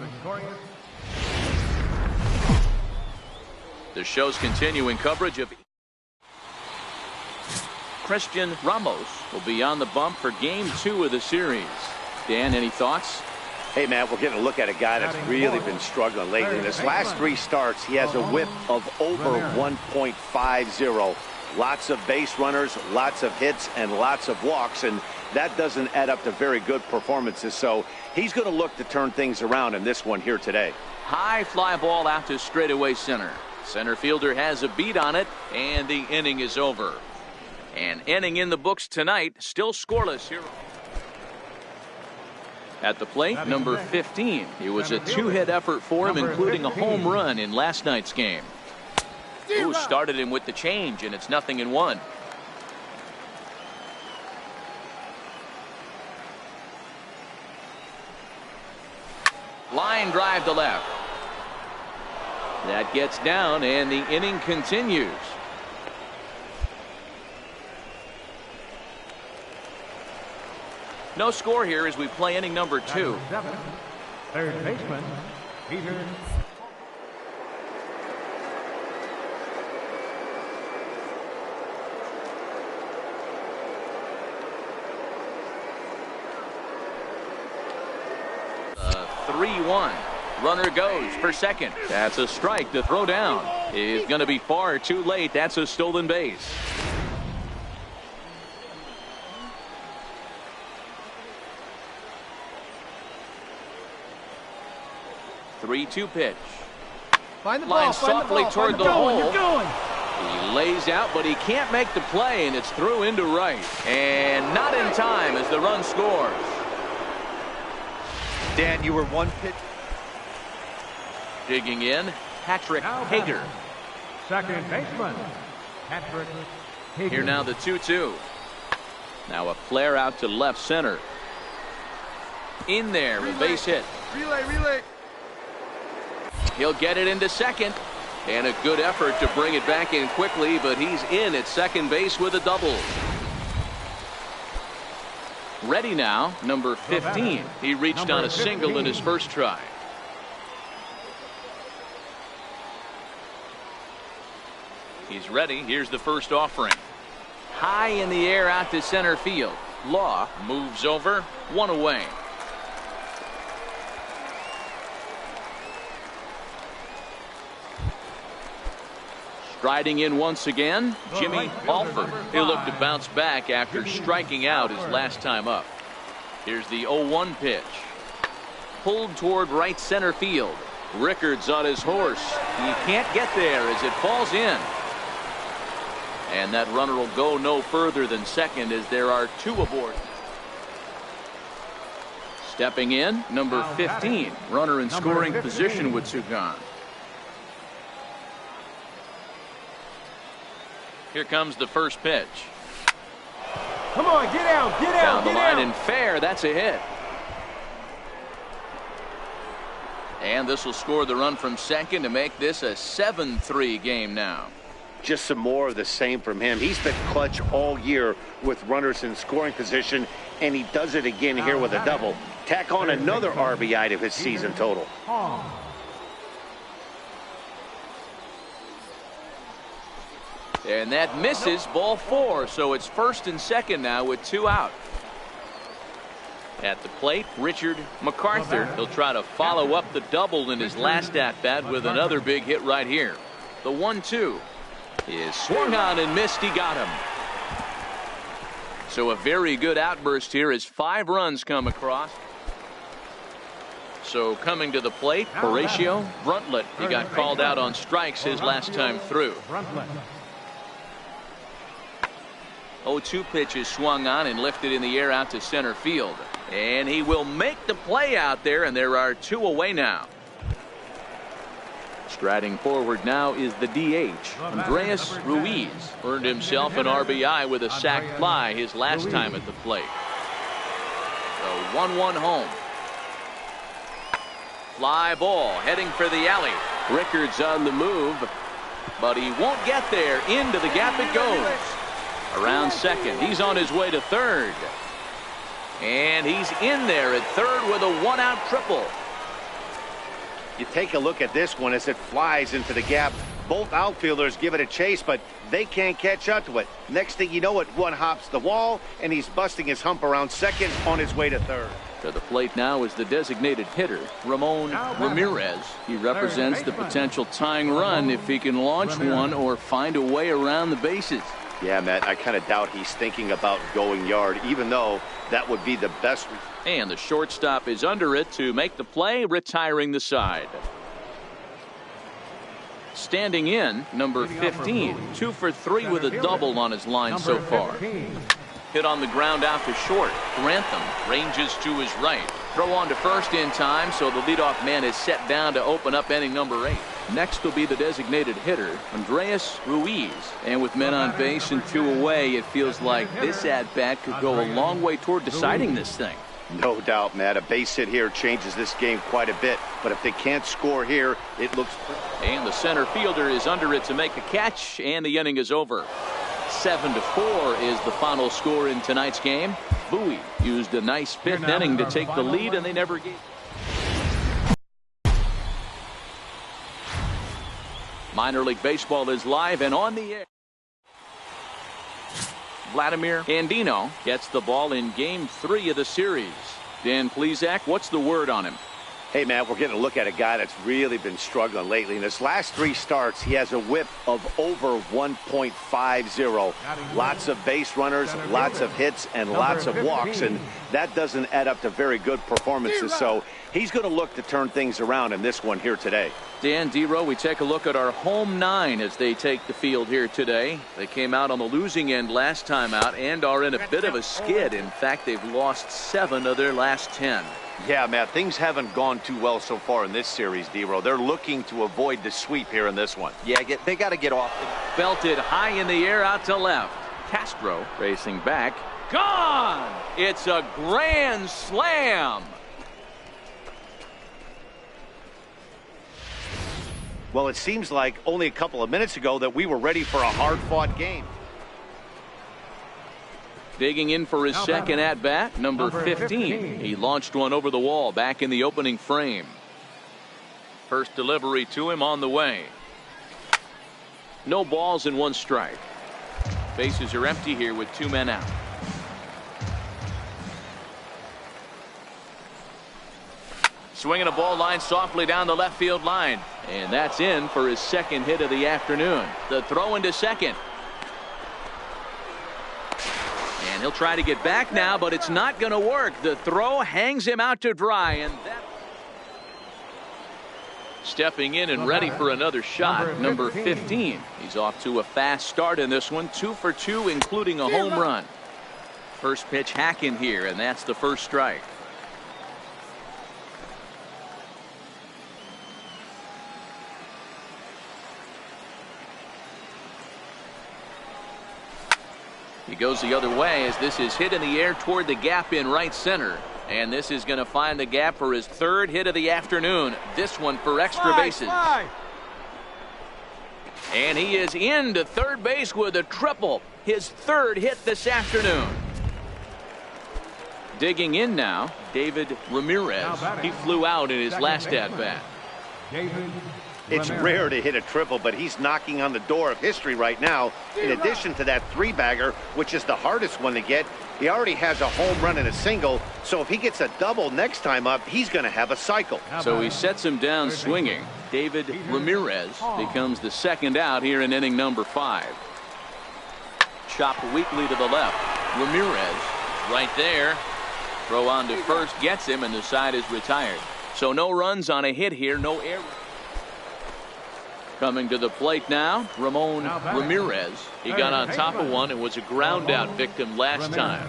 The show's continuing coverage of Christian Ramos will be on the bump for Game 2 of the series. Dan, any thoughts? Hey, Matt, we're getting a look at a guy that's really been struggling lately. In his last 3 starts, he has a whip of over 1.50. Lots of base runners, lots of hits, and lots of walks, and that doesn't add up to very good performances. So he's going to look to turn things around in this one here today. High fly ball out to straightaway center. Center fielder has a beat on it, and the inning is over. An inning in the books tonight, still scoreless here. At the plate, number 15. It was a 2-hit effort for him, including a home run in last night's game. Who started him with the change, and it's 0-1. Line drive to left. That gets down, and the inning continues. No score here as we play inning number 2. Third baseman, Peter. The 3-1. Runner goes for second. That's a strike. The throw down is going to be far too late. That's a stolen base. Three-2 pitch. Find the Line ball, softly toward the hole. You're going. He lays out, but he can't make the play, and it's through into right. And not in time as the run scores. Dan, you were 1 pitch. Digging in, Patrick Hager. Second baseman, Patrick Hager. Here now the 2-2. Now a flare out to left center. In there, a base hit. Relay. He'll get it into second. And a good effort to bring it back in quickly, but he's in at second base with a double. Ready now, number 15. He reached on a single in his first try. He's ready. Here's the first offering. High in the air out to center field. Law moves over, 1 away. Striding in once again, Jimmy Alford. He'll look to bounce back after striking out his last time up. Here's the 0-1 pitch. Pulled toward right center field. Rickards on his horse. He can't get there as it falls in. And that runner will go no further than second as there are 2 aboard. Stepping in, number 15. Runner in scoring position with Sugan. Here comes the first pitch. Come on, get out, Down the line and fair. That's a hit. And this will score the run from second to make this a 7-3 game now. Just some more of the same from him. He's been clutch all year with runners in scoring position, and he does it again here with a double. Tack on another RBI to his season total. And that misses, ball 4, so it's first and second now with 2 out. At the plate, Richard MacArthur. He'll try to follow up the double in his last at-bat with another big hit right here. The 1-2 is swung on and missed. He got him. So a very good outburst here as 5 runs come across. So coming to the plate, Horatio Bruntlett. He got called out on strikes his last time through. 0-2 pitch is swung on and lifted in the air out to center field. And he will make the play out there, and there are 2 away now. Striding forward now is the DH, Andreas Ruiz. Earned himself an RBI with a sac fly his last time at the plate. So 1-1 home. Fly ball heading for the alley. Rickard's on the move, but he won't get there. Into the gap it goes. Around second. He's on his way to third. And he's in there at third with a 1-out triple. You take a look at this one as it flies into the gap. Both outfielders give it a chase, but they can't catch up to it. Next thing you know it, one hops the wall, and he's busting his hump around second on his way to third. To the plate now is the designated hitter, Ramon Ramirez. He represents the potential tying run if he can launch one or find a way around the bases. Yeah, Matt, I kind of doubt he's thinking about going yard, even though that would be the best. And the shortstop is under it to make the play, retiring the side. Standing in, number 15, 2 for 3 with a double on his line so far. Hit on the ground out to short. Grantham ranges to his right. Throw on to first in time, so the leadoff man is set down to open up inning number 8. Next will be the designated hitter, Andreas Ruiz. And with men on base and 2 away, it feels like this at-bat could go a long way toward deciding this thing. No doubt, Matt. A base hit here changes this game quite a bit. But if they can't score here, it looks... And the center fielder is under it to make a catch, and the inning is over. 7-4 is the final score in tonight's game. Bowie used a nice 5th inning to take the lead, and they never gave. Minor League Baseball is live and on the air. Vladimir Andino gets the ball in Game 3 of the series. Dan Plesac, what's the word on him? Hey, Matt, we're getting a look at a guy that's really been struggling lately. In his last 3 starts, he has a whip of over 1.50. Lots of base runners, lots of hits, and lots of walks, and that doesn't add up to very good performances. So he's going to look to turn things around in this one here today. Dan Dero, we take a look at our home 9 as they take the field here today. They came out on the losing end last time out and are in a bit of a skid. In fact, they've lost 7 of their last 10. Yeah, Matt, things haven't gone too well so far in this series, Dero. They're looking to avoid the sweep here in this one. Yeah, they got to get off. Belted high in the air out to left. Castro racing back. Gone! It's a grand slam. Well, it seems like only a couple of minutes ago that we were ready for a hard-fought game. Digging in for his second at-bat, number 15. He launched one over the wall back in the opening frame. First delivery to him on the way. No balls and 1 strike. Bases are empty here with 2 men out. Swinging a ball line softly down the left field line. And that's in for his second hit of the afternoon. The throw into second. And he'll try to get back now, but it's not going to work. The throw hangs him out to dry, and that... Stepping in and ready for another shot, number 15. He's off to a fast start in this one, 2 for 2, including a home run. First pitch hacking here, and that's the first strike. He goes the other way as this is hit in the air toward the gap in right center. And this is going to find the gap for his 3rd hit of the afternoon. This one for extra bases. And he is into third base with a triple. His 3rd hit this afternoon. Digging in now, David Ramirez. He flew out in his last at-bat. It's rare to hit a triple, but he's knocking on the door of history right now. In addition to that three-bagger, which is the hardest one to get, he already has a home run and a single, so if he gets a double next time up, he's going to have a cycle. So he sets him down swinging. David Ramirez becomes the second out here in inning number 5. Chopped weakly to the left. Ramirez right there. Throw on to first gets him, and the side is retired. So no runs on a hit here, no error. Coming to the plate now, Ramon Ramirez. He got on top of one and was a ground out victim last time.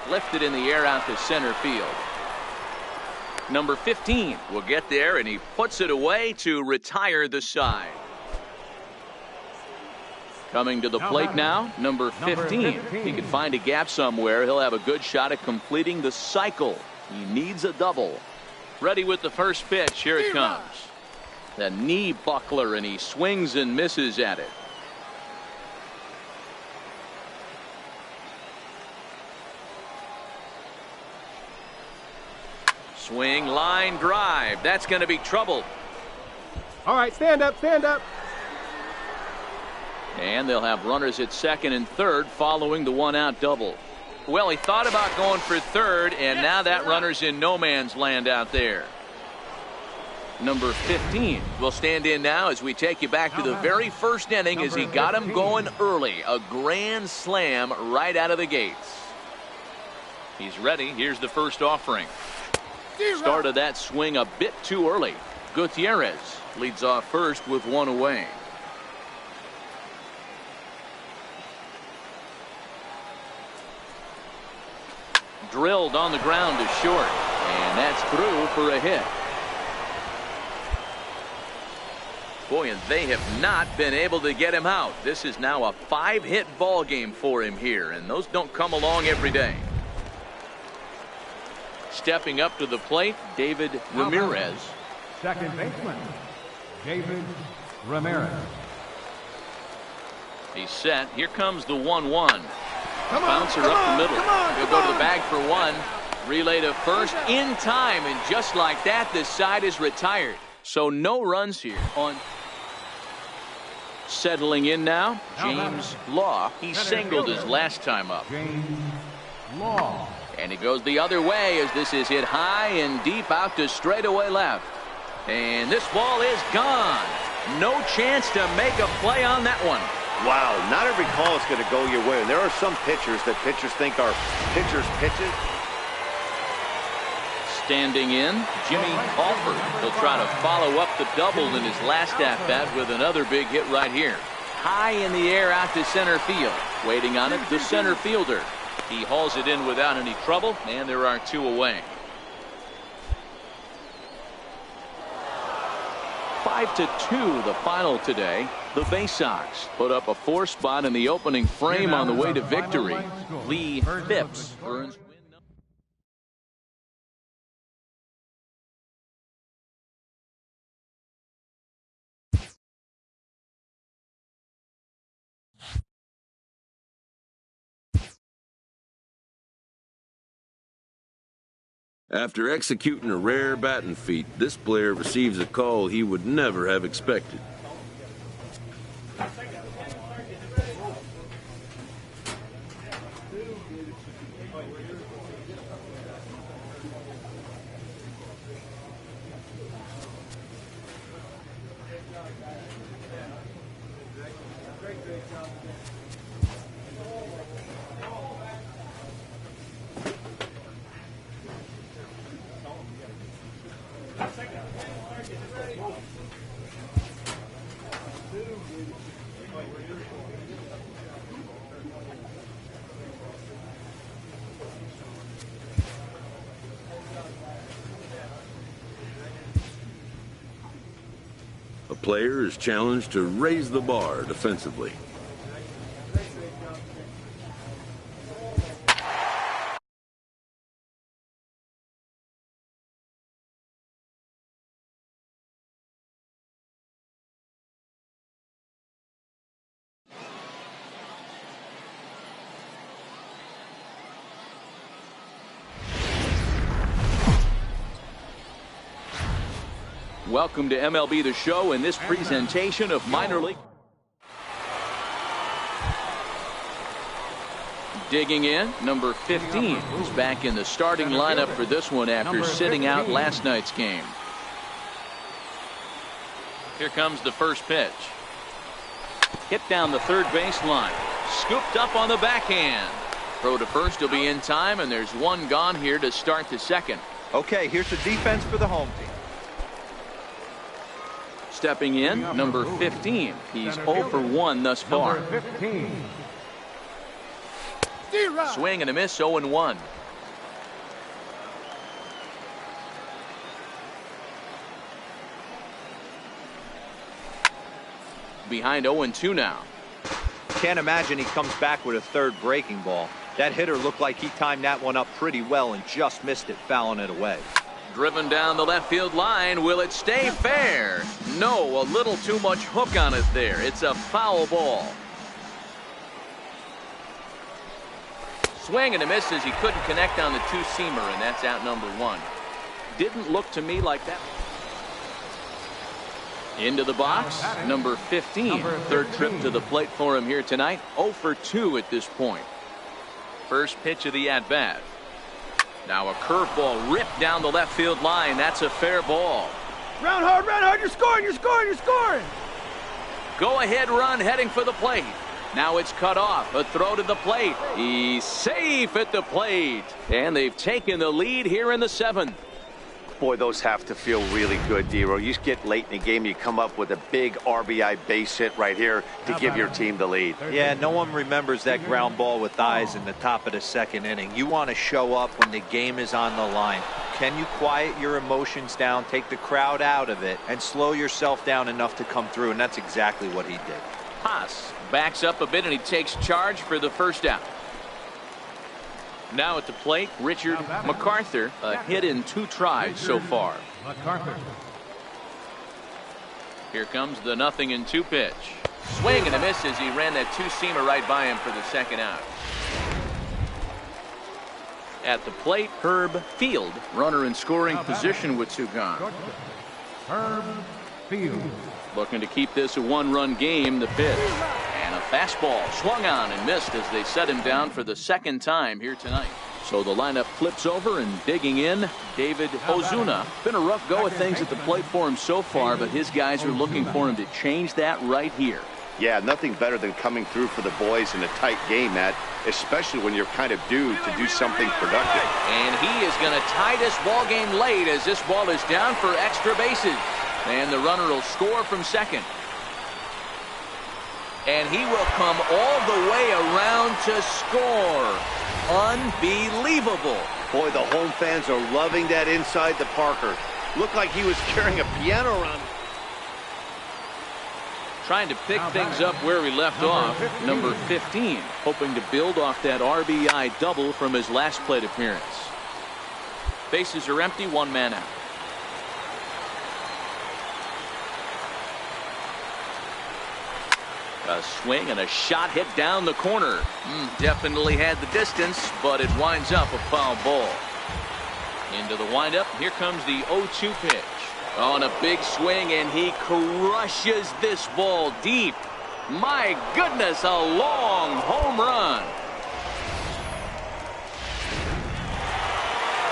Lifted in the air out to center field. Number 15 will get there, and he puts it away to retire the side. Coming to the plate now, number 15. He can find a gap somewhere. He'll have a good shot at completing the cycle. He needs a double. Ready with the first pitch. Here it comes. The knee buckler, and he swings and misses at it. Swing, line drive. That's going to be trouble. All right, stand up, stand up. And they'll have runners at second and third following the one-out double. Well, he thought about going for third, and now that runner's in no man's land out there. Number 15 will stand in now as we take you back to the very first inning as he got him going early. A grand slam right out of the gates. He's ready. Here's the first offering. Started that swing a bit too early. Gutierrez leads off first with one away. Drilled on the ground to short, and that's through for a hit. Boy, and they have not been able to get him out. This is now a 5-hit ball game for him here, and those don't come along every day. Stepping up to the plate, David Ramirez. Second baseman, David Ramirez. He's set. Here comes the 1-1. Bouncer up the middle. He'll go to the bag for one. Relay to first in time, and just like that, this side is retired. So no runs here. On settling in now, James Law. He singled his last time up. James Law. And he goes the other way as this is hit high and deep out to straightaway left. And this ball is gone. No chance to make a play on that one. Wow, not every call is going to go your way. And there are some pitchers that pitchers think are pitchers' pitches. Standing in, Jimmy Alford. He'll try to follow up the double in his last at-bat with another big hit right here. High in the air out to center field. Waiting on it, the center fielder. He hauls it in without any trouble, and there are two away. 5-2 the final today. The Bay Sox put up a 4 spot in the opening frame on the way to victory. Lee Phipps earns. After executing a rare batting feat, this player receives a call he would never have expected. A player is challenged to raise the bar defensively. Welcome to MLB The Show in this presentation of minor league. Digging in, number 15 is back in the starting lineup for this one after sitting out last night's game. Here comes the first pitch. Hit down the third baseline. Scooped up on the backhand. Throw to first will be in time, and there's one gone here to start the second. Okay, here's the defense for the home team. Stepping in, number 15. He's 0 for 1 thus far. Swing and a miss, 0 and 1. Behind 0 and 2 now. Can't imagine he comes back with a third breaking ball. That hitter looked like he timed that one up pretty well and just missed it, fouling it away. Driven down the left field line. Will it stay fair? No, a little too much hook on it there. It's a foul ball. Swing and a miss as he couldn't connect on the two-seamer, and that's out number 1. Didn't look to me like that. Into the box, number 15. Third trip to the plate for him here tonight. 0 for 2 at this point. First pitch of the at-bat. Now a curveball ripped down the left field line. That's a fair ball. Round hard, you're scoring, you're scoring, you're scoring. Go ahead run heading for the plate. Now it's cut off. A throw to the plate. He's safe at the plate. And they've taken the lead here in the 7th. Boy, those have to feel really good, D-Row. You get late in the game, you come up with a big RBI base hit right here to give your team the lead. Yeah, no one remembers that ground ball with eyes in the top of the second inning. You want to show up when the game is on the line. Can you quiet your emotions down, take the crowd out of it, and slow yourself down enough to come through? And that's exactly what he did. Haas backs up a bit and he takes charge for the first out. Now at the plate, Richard MacArthur, a hit in 2 tries so far. Here comes the 0-2 pitch. Swing and a miss as he ran that two-seamer right by him for the second out. At the plate, Herb Field, runner in scoring position with 2 gone. Herb Field. Looking to keep this a 1-run game. The pitch. And a fastball swung on and missed as they set him down for the second time here tonight. So the lineup flips over, and digging in, David Ozuna. Been a rough go of things at the plate for him so far, but his guys are looking for him to change that right here. Yeah, nothing better than coming through for the boys in a tight game, Matt, especially when you're kind of due to do something productive. And he is going to tie this ball game late as this ball is down for extra bases. And the runner will score from second. And he will come all the way around to score. Unbelievable. Boy, the home fans are loving that inside the Parker. Looked like he was carrying a piano around. Trying to pick things up where we left off. Number 15, hoping to build off that RBI double from his last plate appearance. Bases are empty, 1 man out. A swing and a shot hit down the corner. Definitely had the distance, but it winds up a foul ball. Into the windup. Here comes the 0-2 pitch. On a big swing, and he crushes this ball deep. My goodness, a long home run.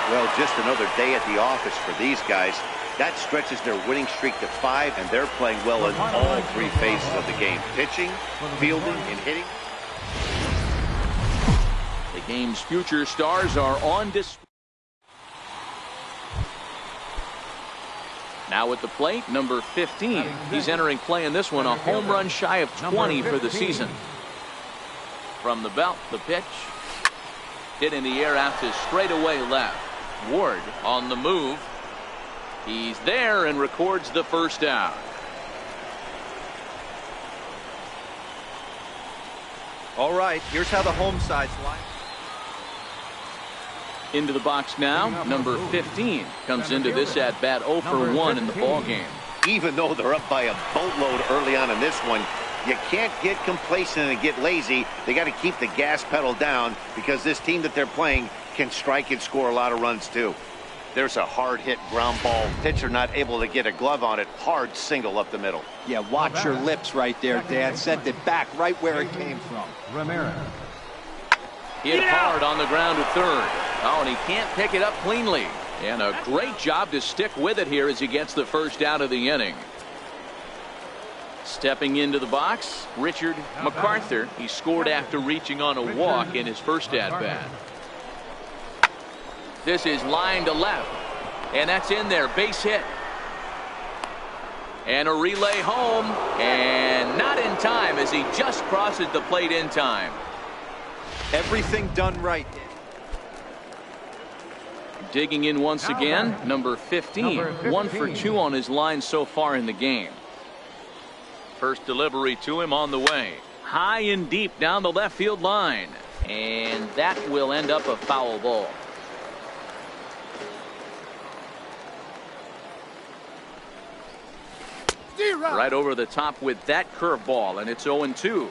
Well, just another day at the office for these guys. That stretches their winning streak to 5, and they're playing well in all 3 phases of the game. Pitching, fielding, and hitting. The game's future stars are on display. Now at the plate, number 15. He's entering play in this one, a home run shy of 20 for the season. From the belt, the pitch. Hit in the air out to straightaway left. Ward on the move. He's there and records the first out. All right, here's how the home side's line. Into the box now, number 15 comes into this at bat 0 for 1 in the ball game. Even though they're up by a boatload early on in this one, you can't get complacent and get lazy. They got to keep the gas pedal down because this team that they're playing can strike and score a lot of runs too. There's a hard hit ground ball. Pitcher not able to get a glove on it. Hard single up the middle. Yeah, watch your lips right there, Dan. Sent it back right where it came from. Ramirez. Hit hard on the ground to third. Oh, and he can't pick it up cleanly. And a great job to stick with it here as he gets the first out of the inning. Stepping into the box, Richard MacArthur. He scored after reaching on a walk in his first at-bat. This is line to left, and that's in there, base hit. And a relay home, and not in time as he just crosses the plate in time. Everything done right. Digging in once again, number 15. 1 for 2 on his line so far in the game. First delivery to him on the way. High and deep down the left field line. And that will end up a foul ball. Right over the top with that curveball, and it's 0-2.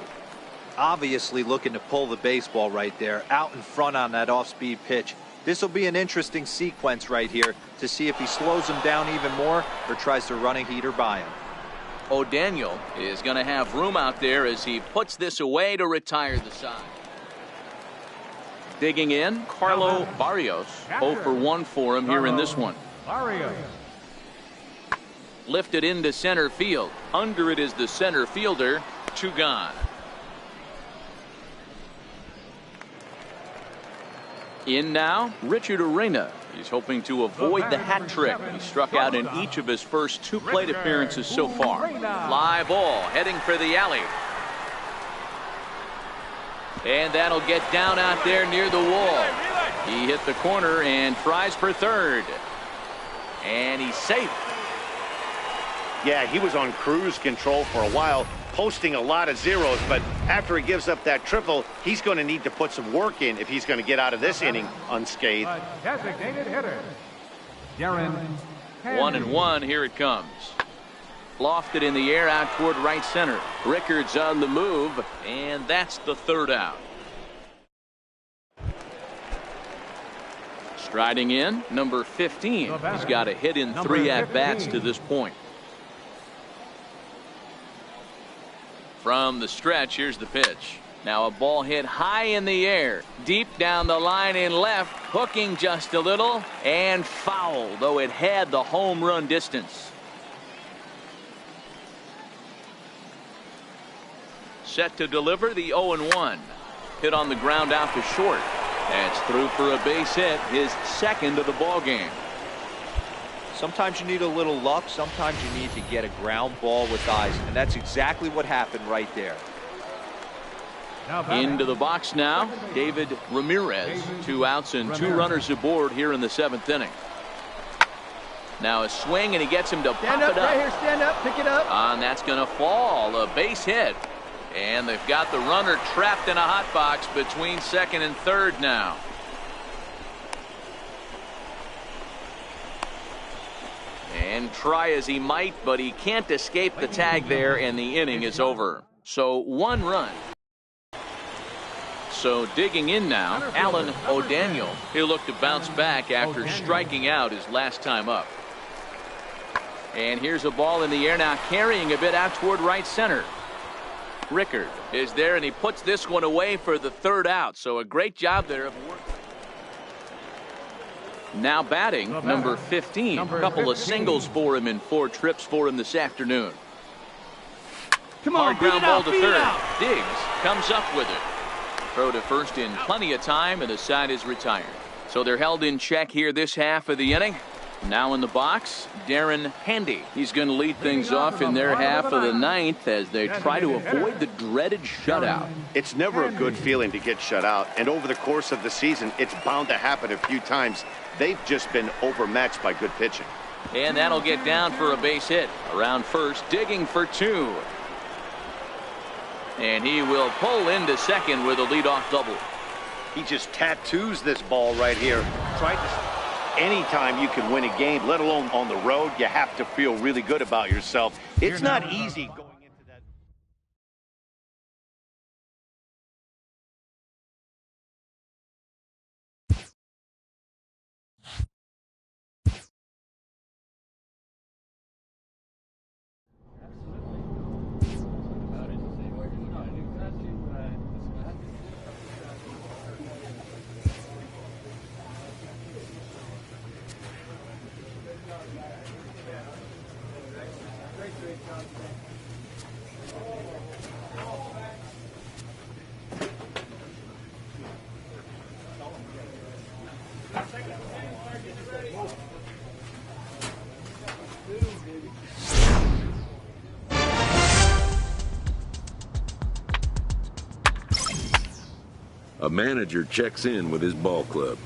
Obviously looking to pull the baseball right there, out in front on that off-speed pitch. This will be an interesting sequence right here to see if he slows him down even more or tries to run a heater by him. O'Daniel is going to have room out there as he puts this away to retire the side. Digging in, Carlo Barrios. 0 for 1 for him here in this one. Barrios. Lifted into center field. Under it is the center fielder. 2 gone. In now, Richard Arena. He's hoping to avoid the hat trick. He struck out in each of his first 2 plate appearances so far. Fly ball heading for the alley. And that'll get down out there near the wall. He hit the corner and tries for third. And he's safe. Yeah, he was on cruise control for a while, posting a lot of zeros, but after he gives up that triple, he's going to need to put some work in if he's going to get out of this inning unscathed. Designated hitter, Darren. 1-1, here it comes. Lofted in the air out toward right center. Rickard's on the move, and that's the 3rd out. Striding in, number 15. He's got a hit in 3 at-bats to this point. From the stretch, here's the pitch. Now a ball hit high in the air, deep down the line in left, hooking just a little, and foul, though it had the home run distance. Set to deliver the 0-1. Hit on the ground out to short. That's through for a base hit, his 2nd of the ball game. Sometimes you need a little luck. Sometimes you need to get a ground ball with eyes. And that's exactly what happened right there. Into the box now, David Ramirez. 2 outs and 2 runners aboard here in the 7th inning. Now a swing, and he gets him to pop it up. Right here, stand up, pick it up. And that's going to fall. A base hit. And they've got the runner trapped in a hot box between 2nd and 3rd now. And try as he might, but he can't escape the tag there, and the inning is over. So 1 run. So digging in now, Alan O'Daniel. He'll look to bounce back after striking out his last time up. And here's a ball in the air now, carrying a bit out toward right center. Rickard is there, and he puts this one away for the 3rd out. So a great job there of work. Now batting, number 15. A couple of singles for him in 4 trips for him this afternoon. Come on, hard ground ball to third. Out. Diggs comes up with it. Throw to first in plenty of time, and the side is retired. So they're held in check here this half of the inning. Now in the box, Darren Handy. He's going to lead things off in their half of the 9th as they try to avoid the dreaded shutout. It's never a good feeling to get shut out, and over the course of the season, it's bound to happen a few times. They've just been overmatched by good pitching. And that'll get down for a base hit. Around first, digging for 2. And he will pull into second with a leadoff double. He just tattoos this ball right here. Anytime you can win a game, let alone on the road, you have to feel really good about yourself. It's not easy going A manager checks in with his ball club.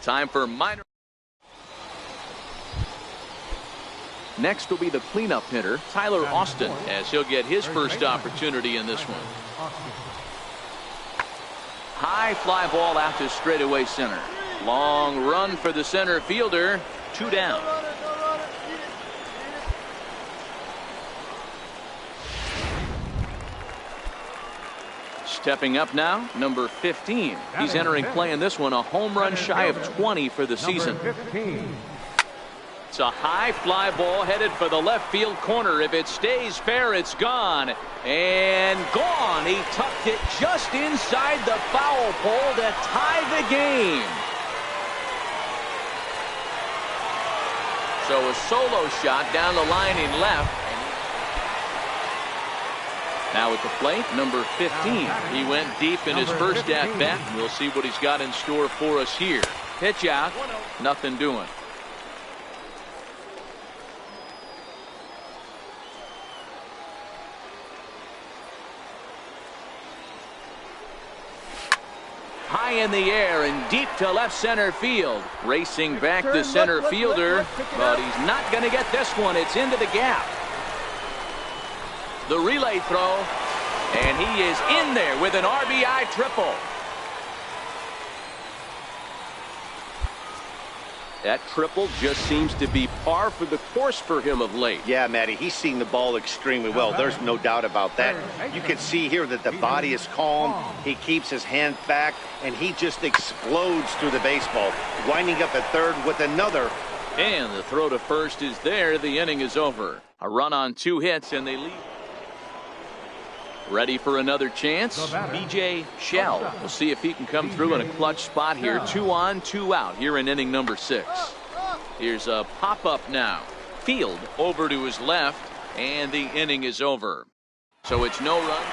Time for minor. Next will be the cleanup hitter, Tyler Austin, as he'll get his first opportunity in this one. High fly ball out to straightaway center. Long run for the center fielder. 2 down. Stepping up now, number 15. He's entering play in this one, a home run shy of 20 for the season. It's a high fly ball headed for the left field corner. If it stays fair, it's gone. And gone. He tucked it just inside the foul pole to tie the game. So a solo shot down the line in left. Now at the plate, number 15. He went deep in his first at-bat. We'll see what he's got in store for us here. Pitch out. Nothing doing. High in the air and deep to left center field. Racing back the center fielder, but he's not going to get this one. It's into the gap. The relay throw, and he is in there with an RBI triple. That triple just seems to be par for the course for him of late. Yeah, Matty, he's seeing the ball extremely well. There's no doubt about that. You can see here that the body is calm. He keeps his hand back, and he just explodes through the baseball. Winding up at third with another. And the throw to first is there. The inning is over. A run on 2 hits, and they lead. Ready for another chance? B.J. Shell. We'll see if he can come through in a clutch spot here. 2 on, 2 out here in inning number 6. Here's a pop-up now. Field over to his left, and the inning is over. So it's no run.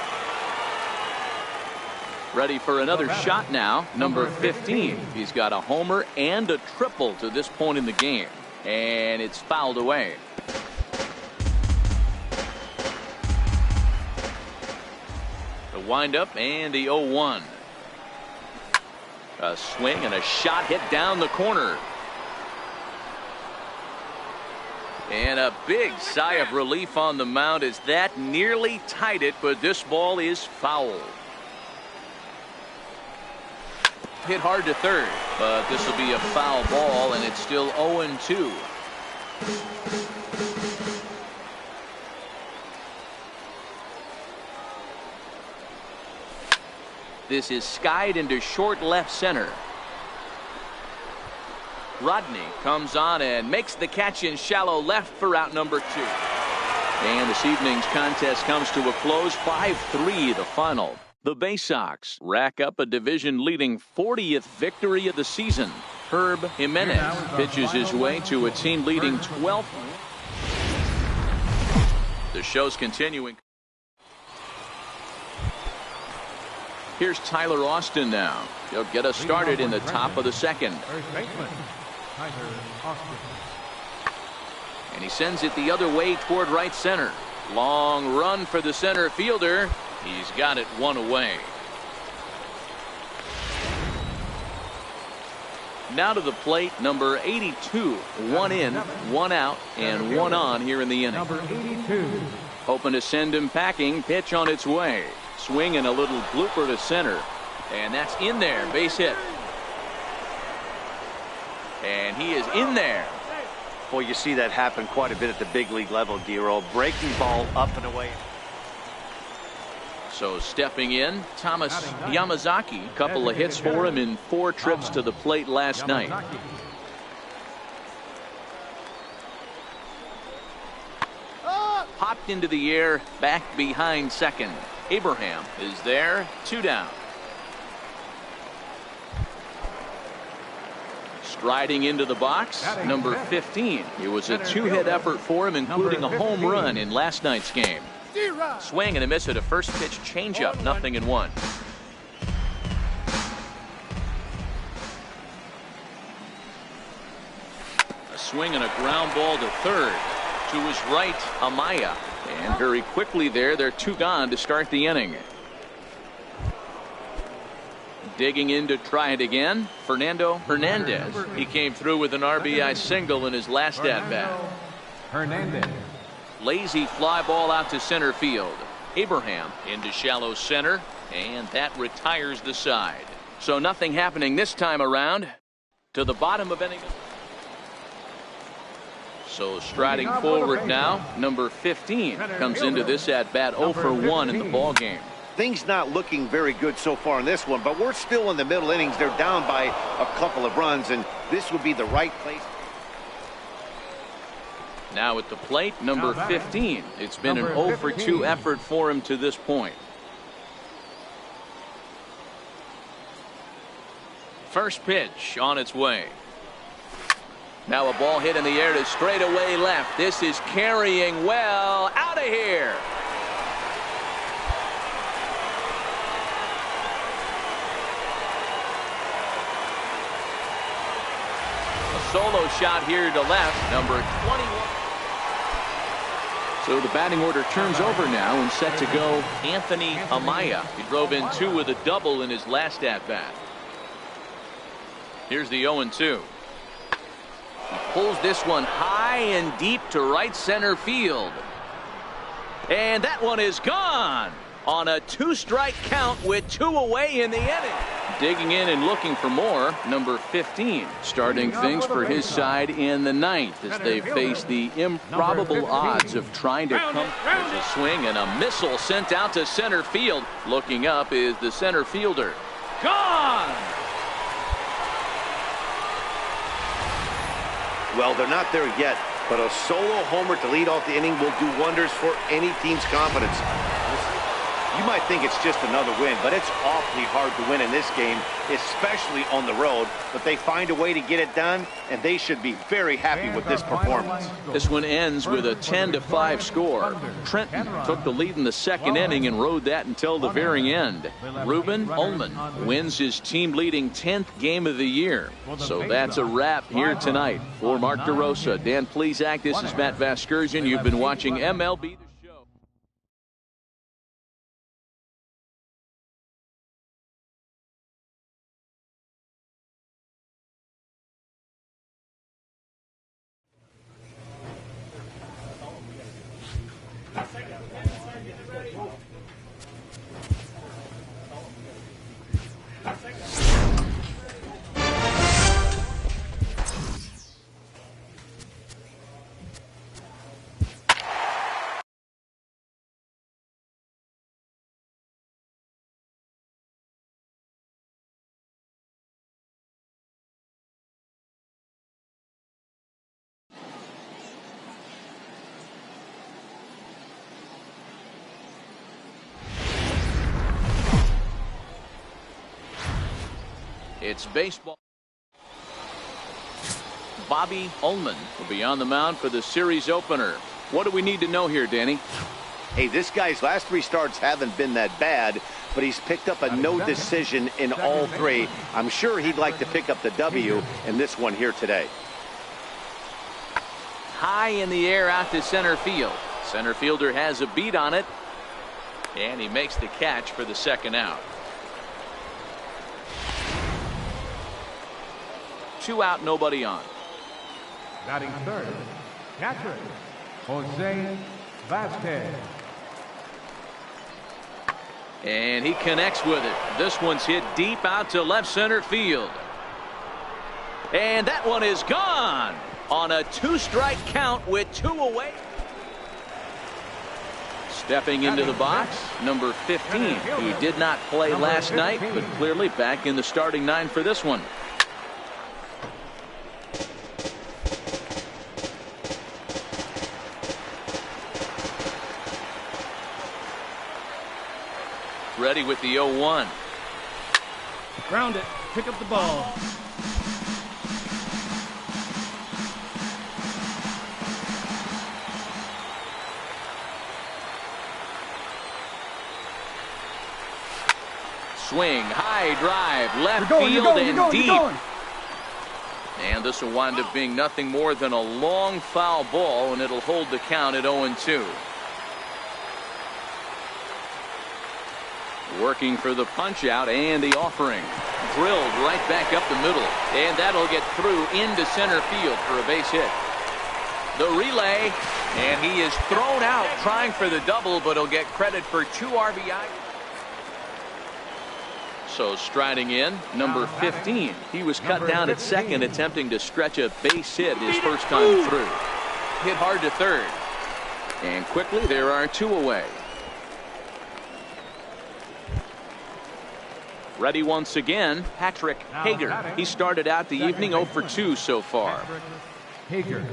Ready for another shot now. Number 15. He's got a homer and a triple to this point in the game. And it's fouled away. Wind up and the 0-1. A swing and a shot hit down the corner. And a big sigh of relief on the mound as that nearly tied it, but this ball is foul. Hit hard to third, but this will be a foul ball, and it's still 0-2. This is skied into short left center. Rodney comes on and makes the catch in shallow left for out number 2. And this evening's contest comes to a close. 5-3 the final. The Bay Sox rack up a division-leading 40th victory of the season. Herb Jimenez pitches his way to a team-leading 12th. The show's continuing. Here's Tyler Austin now. He'll get us started in the top of the second. And he sends it the other way toward right center. Long run for the center fielder. He's got it 1 away. Now to the plate, number 82. 1 in, 1 out, and 1 on here in the inning. Number 82. Hoping to send him packing. Pitch on its way. Swing and a little blooper to center. And that's in there. Base hit. And he is in there. Boy, you see that happen quite a bit at the big league level, Dero. Breaking ball up and away. So stepping in, Thomas Yamazaki. A couple of hits for him in 4 trips to the plate last night. Popped into the air, back behind second. Abraham is there, 2 down. Striding into the box, number 15. It was a 2-hit effort for him, including a home run in last night's game. Swing and a miss at a first pitch changeup, 0-1. A swing and a ground ball to third. To his right, Amaya. And very quickly there, they're 2 gone to start the inning. Digging in to try it again, Fernando Hernandez. He came through with an RBI single in his last at-bat. Hernandez. Lazy fly ball out to center field. Abraham into shallow center, and that retires the side. So nothing happening this time around. To the bottom of inning. So striding forward now, number 15 comes into this at-bat 0 for 1 in the ball game. Things not looking very good so far in this one, but we're still in the middle innings. They're down by a couple of runs, and this would be the right place. Now at the plate, number 15. It's been an 0 for 2 effort for him to this point. First pitch on its way. Now a ball hit in the air to straightaway left. This is carrying well. Out of here. A solo shot here to left, number 21. So the batting order turns over now and set to go Anthony Amaya. He drove in 2 with a double in his last at-bat. Here's the 0-2. He pulls this one high and deep to right center field. And that one is gone on a 2-strike count with 2 away in the inning. Digging in and looking for more, number 15, starting things for his side in the 9th as they face the improbable odds of trying to come. There's a swing and a missile sent out to center field. Looking up is the center fielder. Gone! Well, they're not there yet, but a solo homer to lead off the inning will do wonders for any team's confidence. You might think it's just another win, but it's awfully hard to win in this game, especially on the road. But they find a way to get it done, and they should be very happy with this performance. This one ends with a 10-5 score. Trenton took the lead in the second inning and rode that until the very end. Ruben Ullman wins his team-leading 10th game of the year. So that's a wrap here tonight. For Mark DeRosa, Dan Plesac, this is Matt Vasgersian. You've been watching MLB. It's baseball. Bobby Ullman will be on the mound for the series opener. What do we need to know here, Danny? Hey, this guy's last 3 starts haven't been that bad, but he's picked up a no decision in all 3. I'm sure he'd like to pick up the W in this one here today. High in the air out to center field. Center fielder has a beat on it, and he makes the catch for the second out. 2 out, nobody on. Batting third, catcher, Jose Vasquez. And he connects with it. This one's hit deep out to left center field. And that one is gone on a 2-strike count with 2 away. Stepping into the box, number 15. He did not play last night, but clearly back in the starting 9 for this one. Ready with the 0-1. Ground it. Pick up the ball. Swing, high drive, left field and deep. And this will wind up being nothing more than a long foul ball, and it'll hold the count at 0-2. Working for the punch out and the offering. Drilled right back up the middle. And that'll get through into center field for a base hit. The relay. And he is thrown out trying for the double, but he'll get credit for 2 RBI. So striding in, number 15. He was cut down at second, attempting to stretch a base hit his first time through. Hit hard to third. And quickly there are 2 away. Ready once again, Patrick Hager. He started out the evening 0 for 2 so far. Hager.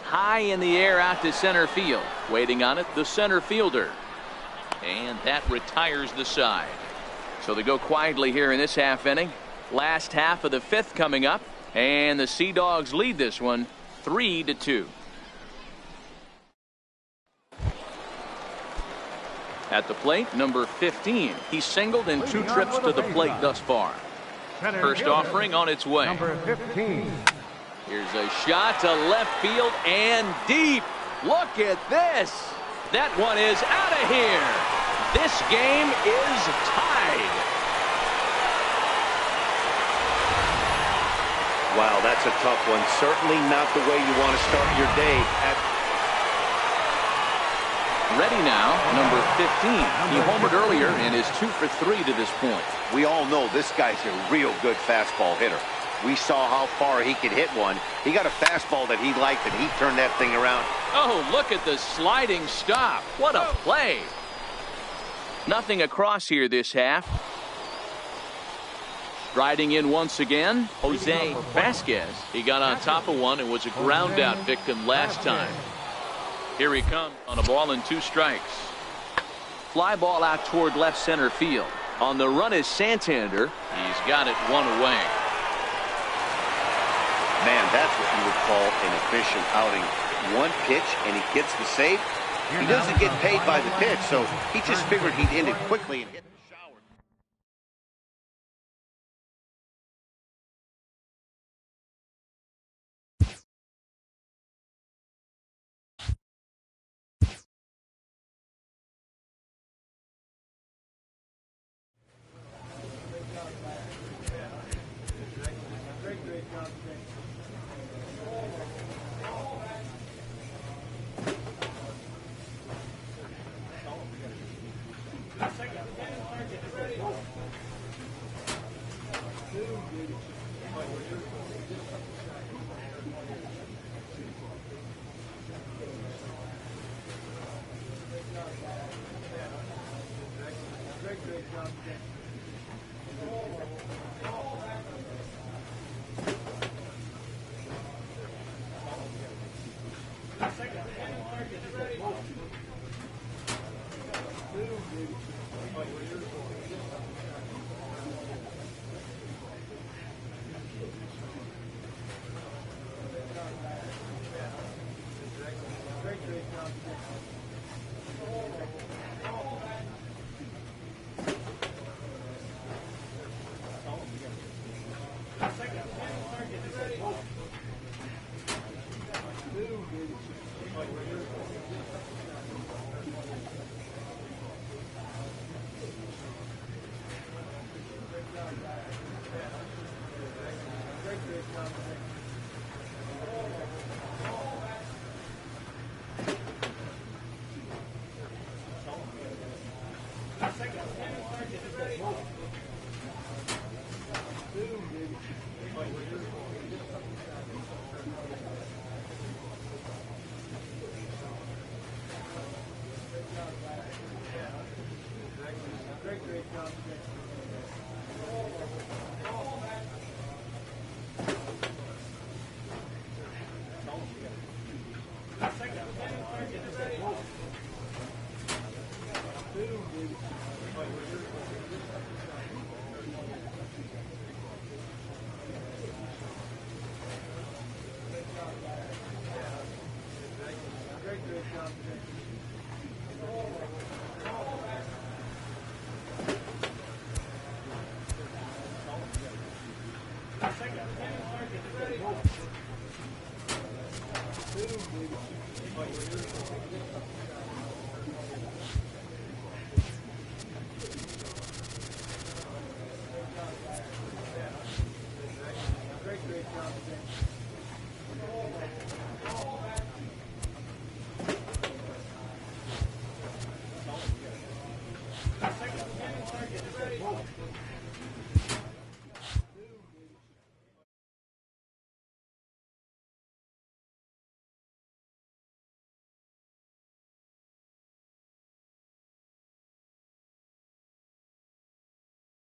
High in the air out to center field. Waiting on it, the center fielder. And that retires the side. So they go quietly here in this half inning. Last half of the 5th coming up. And the Sea Dogs lead this one 3-2. At the plate, number 15. He's singled in 2 trips to the plate thus far. First offering on its way. Number 15. Here's a shot to left field and deep. Look at this. That one is out of here. This game is tied. Wow, that's a tough one. Certainly not the way you want to start your day. Ready now, number 15. He homered earlier and is 2 for 3 to this point. We all know this guy's a real good fastball hitter. We saw how far he could hit one. He got a fastball that he liked, and he turned that thing around. Oh, look at the sliding stop. What a play. Nothing across here this half. Striding in once again, Jose Vasquez. He got on top of one and was a ground out victim last time. Here he comes on a ball and 2 strikes. Fly ball out toward left center field. On the run is Santander. He's got it 1 away. Man, that's what you would call an efficient outing. 1 pitch and he gets the save. He doesn't get paid by the pitch, so he just figured he'd end it quickly and hit the shower.